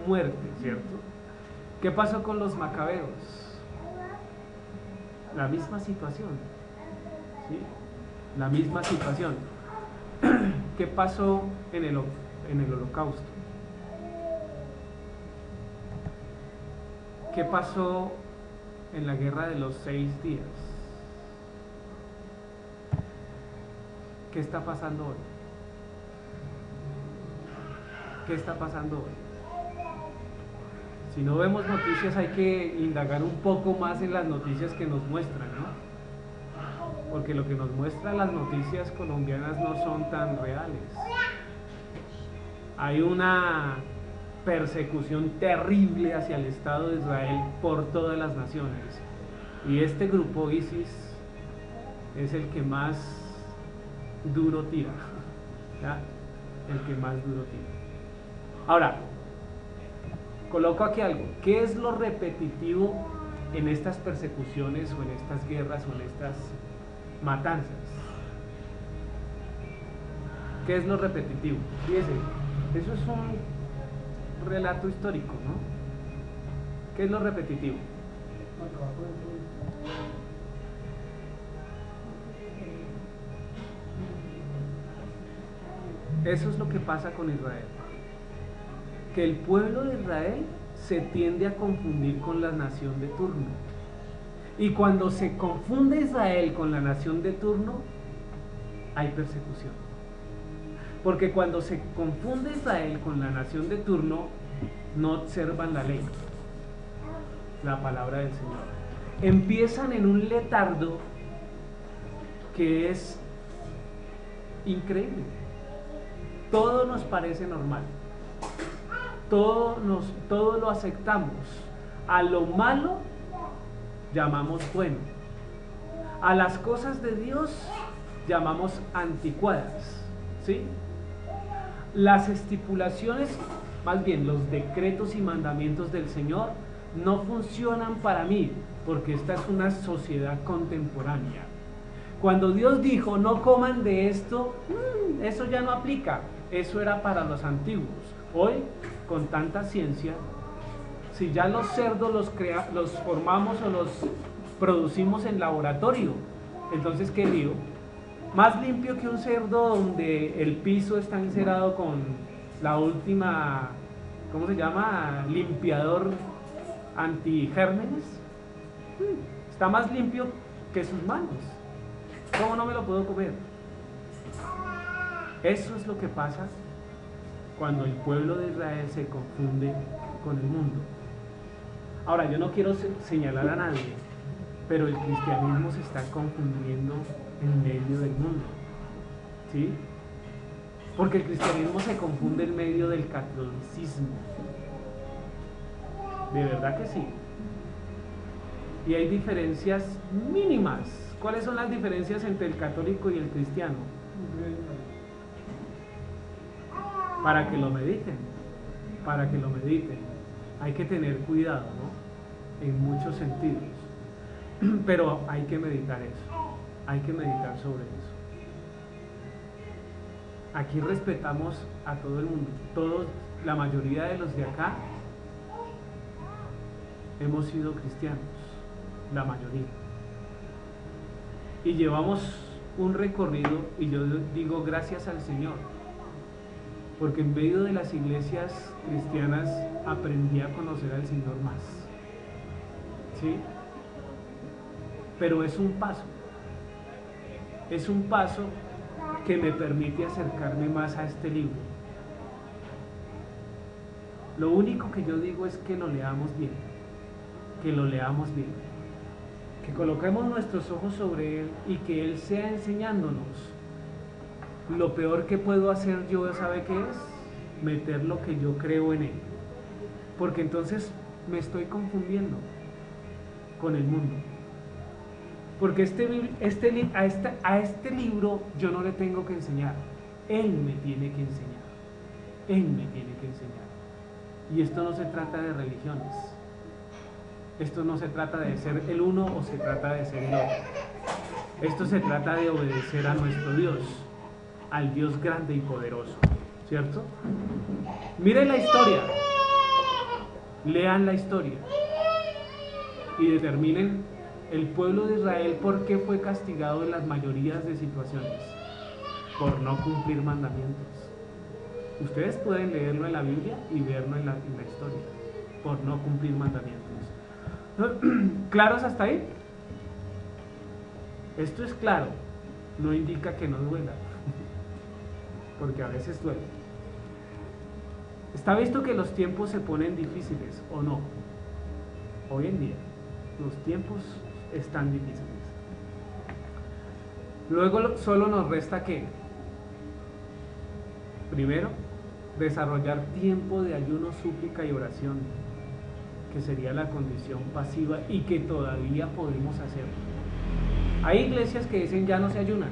muerte, ¿cierto? ¿Qué pasó con los macabeos? La misma situación, ¿sí? La misma situación. ¿Qué pasó en el Holocausto? ¿Qué pasó en la guerra de los 6 días? ¿Qué está pasando hoy? ¿Qué está pasando hoy? Si no vemos noticias, hay que indagar un poco más en las noticias que nos muestran, ¿no? Porque lo que nos muestran las noticias colombianas no son tan reales. Hay una persecución terrible hacia el Estado de Israel por todas las naciones, y este grupo ISIS es el que más duro tira, ¿ya? El que más duro tira. Ahora, coloco aquí algo. ¿Qué es lo repetitivo en estas persecuciones o en estas guerras o en estas matanzas? ¿Qué es lo repetitivo? Fíjense, eso es un relato histórico, ¿no? ¿Qué es lo repetitivo? Eso es lo que pasa con Israel. Que el pueblo de Israel se tiende a confundir con la nación de turno. Y cuando se confunde Israel con la nación de turno, hay persecución. Porque cuando se confunde Israel con la nación de turno, no observan la ley, la palabra del Señor. Empiezan en un letargo que es increíble. Todo nos parece normal. Todo lo aceptamos. A lo malo llamamos bueno. A las cosas de Dios llamamos anticuadas, ¿sí? Las estipulaciones, más bien los decretos y mandamientos del Señor no funcionan para mí, porque esta es una sociedad contemporánea. Cuando Dios dijo no coman de esto, eso ya no aplica. Eso era para los antiguos. Hoy, con tanta ciencia, si ya los cerdos los formamos o los producimos en laboratorio, entonces ¿qué lío? más limpio que un cerdo donde el piso está encerado con la última, ¿cómo se llama? Limpiador antigérmenes. Está más limpio que sus manos. ¿Cómo no me lo puedo comer? Eso es lo que pasa cuando el pueblo de Israel se confunde con el mundo. Ahora, yo no quiero señalar a nadie, pero el cristianismo se está confundiendo en medio del mundo, ¿sí? Porque el cristianismo se confunde en medio del catolicismo. De verdad que sí. Y hay diferencias mínimas. ¿Cuáles son las diferencias entre el católico y el cristiano? Para que lo mediten, para que lo mediten. Hay que tener cuidado, ¿no? En muchos sentidos. Pero hay que meditar eso, hay que meditar sobre eso. Aquí respetamos a todo el mundo. Todos, la mayoría de los de acá, hemos sido cristianos, la mayoría. Y llevamos un recorrido, y yo digo gracias al Señor, porque en medio de las iglesias cristianas aprendí a conocer al Señor más. ¿Sí? Pero es un paso que me permite acercarme más a este libro. Lo único que yo digo es que lo leamos bien, que coloquemos nuestros ojos sobre Él y que Él sea enseñándonos. Lo peor que puedo hacer yo, ¿sabe qué es? Meter lo que yo creo en Él, porque entonces me estoy confundiendo con el mundo. Porque a este libro yo no le tengo que enseñar, Él me tiene que enseñar, Él me tiene que enseñar. Y esto no se trata de religiones, esto no se trata de ser el uno o se trata de ser el otro, esto se trata de obedecer a nuestro Dios, al Dios grande y poderoso, ¿cierto? Miren la historia, lean la historia y determinen el pueblo de Israel por qué fue castigado en las mayorías de situaciones, por no cumplir mandamientos. Ustedes pueden leerlo en la Biblia y verlo en la historia, por no cumplir mandamientos. ¿Claros hasta ahí? Esto es claro, no indica que no duela, porque a veces duele. Está visto que los tiempos se ponen difíciles, ¿o no? Hoy en día, los tiempos están difíciles. Luego solo nos resta ¿qué? Primero, desarrollar tiempo de ayuno, súplica y oración, que sería la condición pasiva y que todavía podemos hacer. Hay iglesias que dicen ya no se ayunan,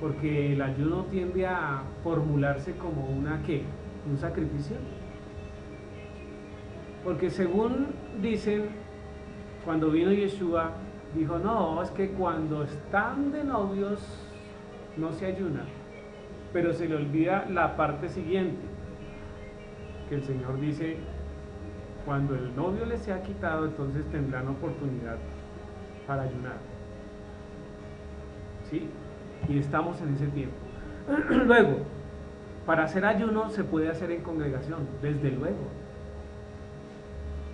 porque el ayuno tiende a formularse como un sacrificio. Porque según dicen, cuando vino Yeshua, dijo, no, es que cuando están de novios no se ayuna, pero se le olvida la parte siguiente, que el Señor dice, cuando el novio les sea quitado, entonces tendrán oportunidad para ayunar. ¿Sí? Y estamos en ese tiempo. Luego, para hacer ayuno se puede hacer en congregación, desde luego.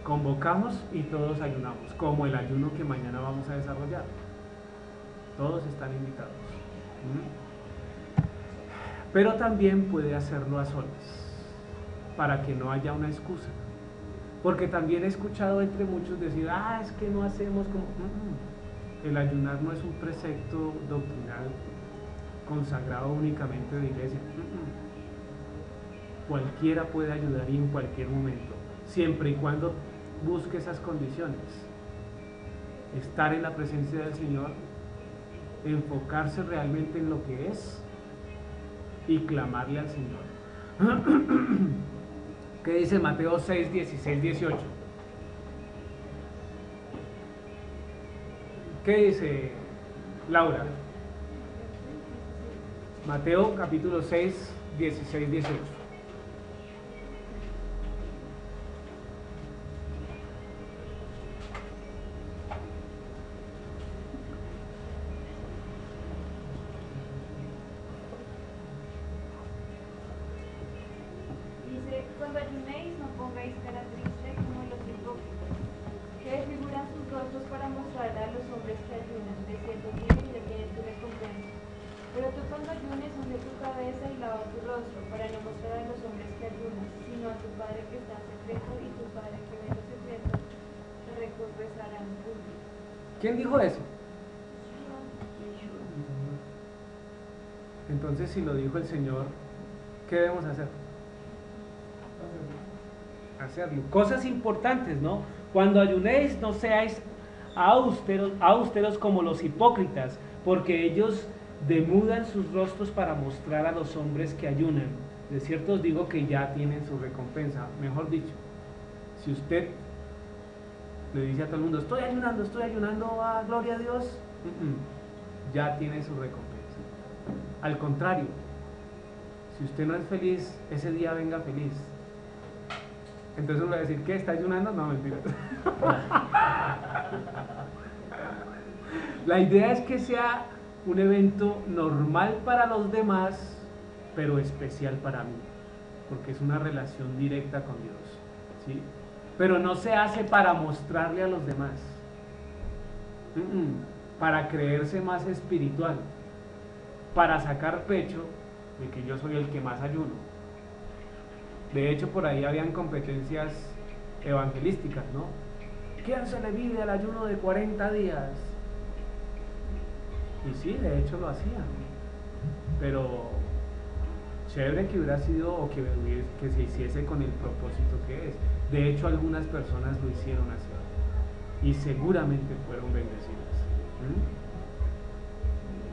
Convocamos y todos ayunamos, como el ayuno que mañana vamos a desarrollar. Todos están invitados. Pero también puede hacerlo a solas, para que no haya una excusa. Porque también he escuchado entre muchos decir, es que no hacemos como... El ayunar no es un precepto doctrinal consagrado únicamente de iglesia. Cualquiera puede ayudar y en cualquier momento, siempre y cuando busque esas condiciones: estar en la presencia del Señor, enfocarse realmente en lo que es y clamarle al Señor. ¿Qué dice Mateo 6, 16, 18? ¿Qué dice Laura? Mateo capítulo 6, 16, 18. cuando ayunéis no pongáis cara triste como los hipócritas, que desfiguran sus rostros para mostrar a los hombres que ayunan. De cierto tienen y ya tienen tu recompensa. Pero tú cuando ayunes unge tu cabeza y lava tu rostro, para no mostrar a los hombres que ayunas, sino a tu Padre que está en secreto, y tu Padre que ve en lo secreto te recompensará en público. ¿Quién dijo eso? Entonces, si lo dijo el Señor, ¿qué debemos hacer? Hacerlo. Cosas importantes, ¿no? Cuando ayunéis, no seáis austeros como los hipócritas, porque ellos demudan sus rostros para mostrar a los hombres que ayunan. De cierto os digo que ya tienen su recompensa. Mejor dicho, si usted le dice a todo el mundo, estoy ayunando, gloria a Dios, ya tiene su recompensa. Al contrario, si usted no es feliz, ese día venga feliz. Entonces uno va a decir, ¿qué? ¿Está ayunando? No, mentira. La idea es que sea un evento normal para los demás, pero especial para mí, porque es una relación directa con Dios, ¿sí? Pero no se hace para mostrarle a los demás, para creerse más espiritual, para sacar pecho de que yo soy el que más ayuno. De hecho, por ahí habían competencias evangelísticas, ¿no? ¿Quién se le mide al ayuno de 40 días? Y sí, de hecho lo hacían, pero chévere que hubiera sido, o que se hiciese con el propósito que es. De hecho, algunas personas lo hicieron así y seguramente fueron bendecidas.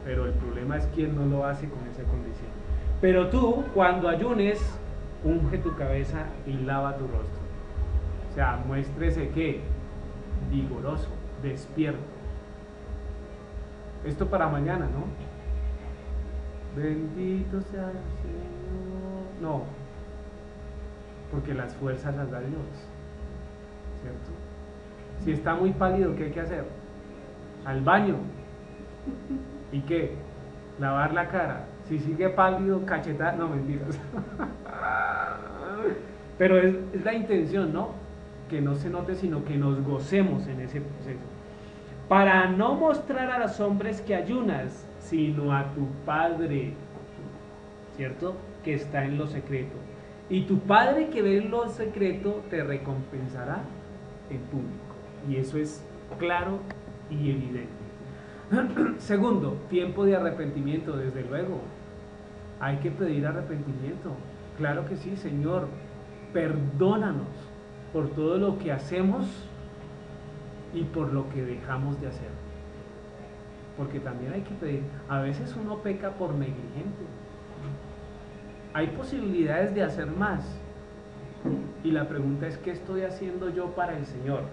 Pero el problema es quién no lo hace con esa condición. Pero tú, cuando ayunes, unge tu cabeza y lava tu rostro. O sea, muéstrese que vigoroso, despierto. Esto para mañana, ¿no? Bendito sea el Señor. No, porque las fuerzas las da Dios, ¿cierto? Si está muy pálido, ¿qué hay que hacer? Al baño. ¿Y qué? Lavar la cara. Si sigue pálido, cachetar. No, mentiras. Pero es la intención, ¿no? Que no se note, sino que nos gocemos en ese proceso. Para no mostrar a los hombres que ayunas, sino a tu Padre, ¿cierto? Que está en lo secreto. Y tu Padre que ve en lo secreto te recompensará en público. Y eso es claro y evidente. Segundo, tiempo de arrepentimiento, desde luego. Hay que pedir arrepentimiento. Claro que sí, Señor, perdónanos por todo lo que hacemos y por lo que dejamos de hacer. Porque también hay que pedir. A veces uno peca por negligente. Hay posibilidades de hacer más. Y la pregunta es, ¿qué estoy haciendo yo para el Señor?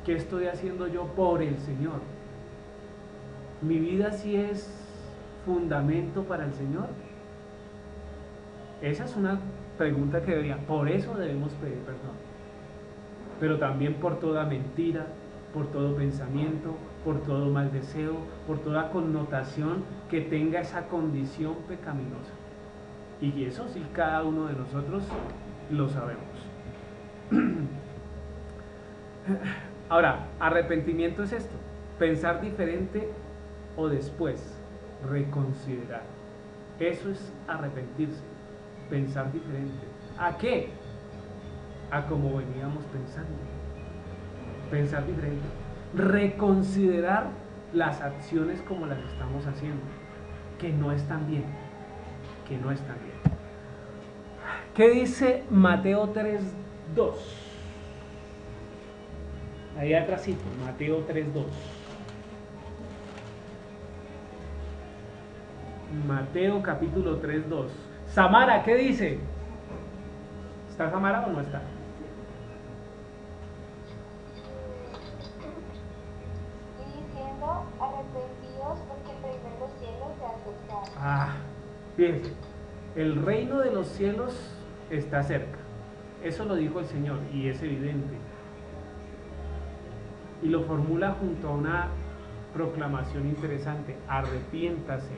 ¿Qué estoy haciendo yo por el Señor? ¿Mi vida sí es fundamento para el Señor? Esa es una pregunta que debería. Por eso debemos pedir perdón. Pero también por toda mentira, por todo pensamiento, por todo mal deseo, por toda connotación que tenga esa condición pecaminosa. Y eso sí, cada uno de nosotros lo sabemos. Ahora, arrepentimiento es esto: pensar diferente o después reconsiderar. Eso es arrepentirse, pensar diferente. ¿A qué? A como veníamos pensando. Pensar diferente. Reconsiderar las acciones como las estamos haciendo, que no están bien, que no están bien. ¿Qué dice Mateo 3:2? Ahí atrásito, Mateo 3:2. Mateo capítulo 3:2. Samara, ¿qué dice? ¿Está Samara o no está? Diciendo, arrepentíos porque el reino de los cielos se ha acercado. Ah, bien. El reino de los cielos está cerca. Eso lo dijo el Señor y es evidente. Y lo formula junto a una proclamación interesante: arrepiéntase.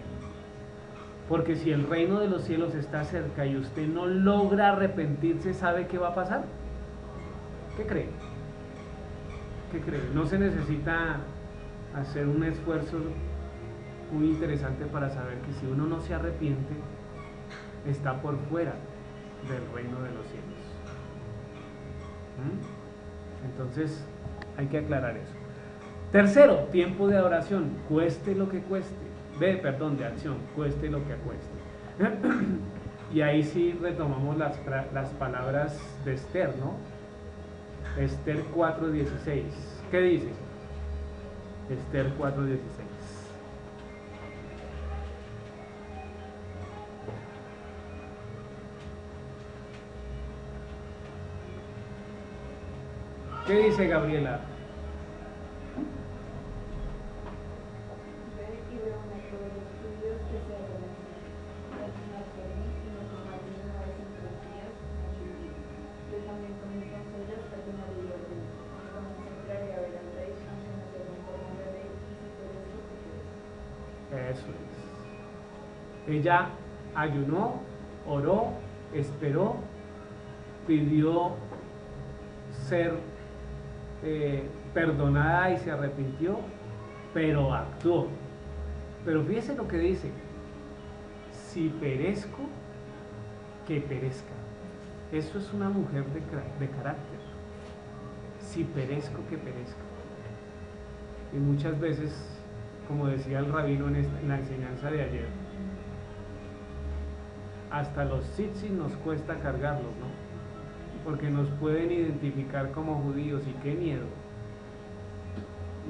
Porque si el reino de los cielos está cerca y usted no logra arrepentirse, ¿sabe qué va a pasar? ¿Qué cree? ¿Qué cree? No se necesita hacer un esfuerzo muy interesante para saber que si uno no se arrepiente, está por fuera del reino de los cielos. Entonces hay que aclarar eso. Tercero, tiempo de adoración, cueste lo que cueste. De acción, cueste lo que cueste. Y ahí sí retomamos las palabras de Esther, ¿no? Esther 4:16. ¿Qué dice? Esther 4:16. ¿Qué dice Gabriela? Y reúne todos los judíos que se reúnen en Jerusalén y no tomarán una vez en 3 días a Chubí. Yo también con mis doncellas perdonaré el orden. Entonces entraré a ver al rey, aunque no sea conforme a la ley, y si tú eres lo que quieres. Eso es. Ella ayunó, oró, esperó, pidió ser perdonada y se arrepintió, pero actuó. Pero fíjese lo que dice: si perezco, que perezca. Eso es una mujer de carácter. Si perezco, que perezca. Y muchas veces, como decía el rabino en la enseñanza de ayer, hasta los tzitzis nos cuesta cargarlos, ¿no? Porque nos pueden identificar como judíos, y qué miedo.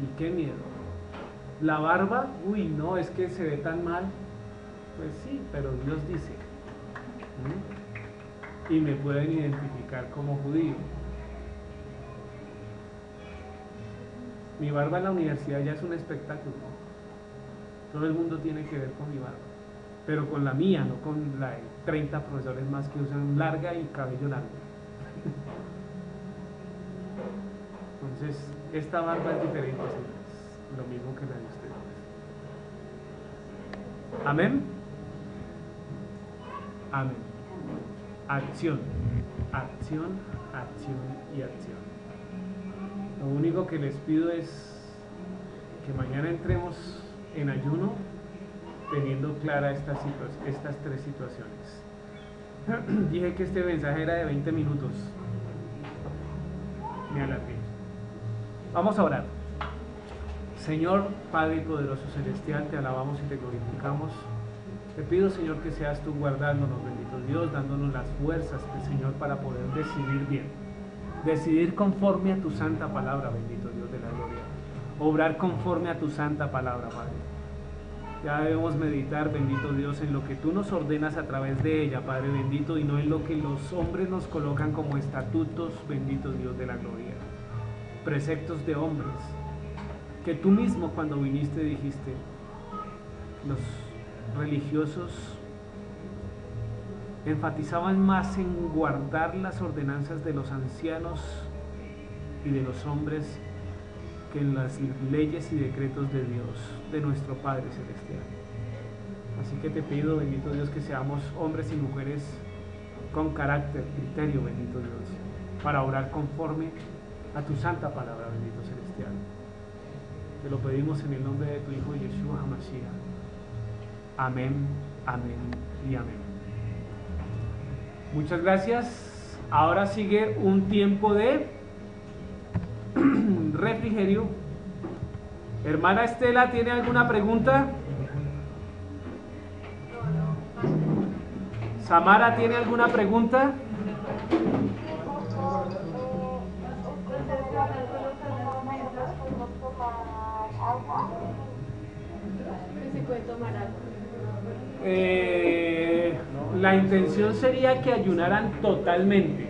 Y qué miedo. La barba, uy, no, es que se ve tan mal. Pues sí, pero Dios dice. Y me pueden identificar como judío. Mi barba en la universidad ya es un espectáculo. Todo el mundo tiene que ver con mi barba, pero con la mía, no con la de 30 profesores más que usan larga y cabello largo. Entonces, esta barba es diferente, es lo mismo que la de ustedes. Amén. Amén. Acción, acción, acción y acción. Lo único que les pido es que mañana entremos en ayuno teniendo claras estas 3 situaciones. Dije que este mensaje era de 20 minutos. Me alargué. Vamos a orar. Señor Padre poderoso celestial, te alabamos y te glorificamos. Te pido, Señor, que seas tú guardándonos, bendito Dios, dándonos las fuerzas, Señor, para poder decidir bien. Decidir conforme a tu santa palabra, bendito Dios de la gloria. Obrar conforme a tu santa palabra, Padre. Ya debemos meditar, bendito Dios, en lo que tú nos ordenas a través de ella, Padre bendito, y no en lo que los hombres nos colocan como estatutos, bendito Dios de la gloria. Preceptos de hombres, que tú mismo cuando viniste dijiste, los religiosos enfatizaban más en guardar las ordenanzas de los ancianos y de los hombres que en las leyes y decretos de Dios, de nuestro Padre Celestial. Así que te pido, bendito Dios, que seamos hombres y mujeres con carácter, criterio, bendito Dios, para orar conforme a tu santa palabra, bendito Celestial. Te lo pedimos en el nombre de tu Hijo Yeshua HaMashiach. Amén, amén y amén. Muchas gracias. Ahora sigue un tiempo de refrigerio. Hermana Estela, ¿tiene alguna pregunta? Samara, ¿tiene alguna pregunta? ¿Se puede tomar agua? La intención sería que ayunaran totalmente.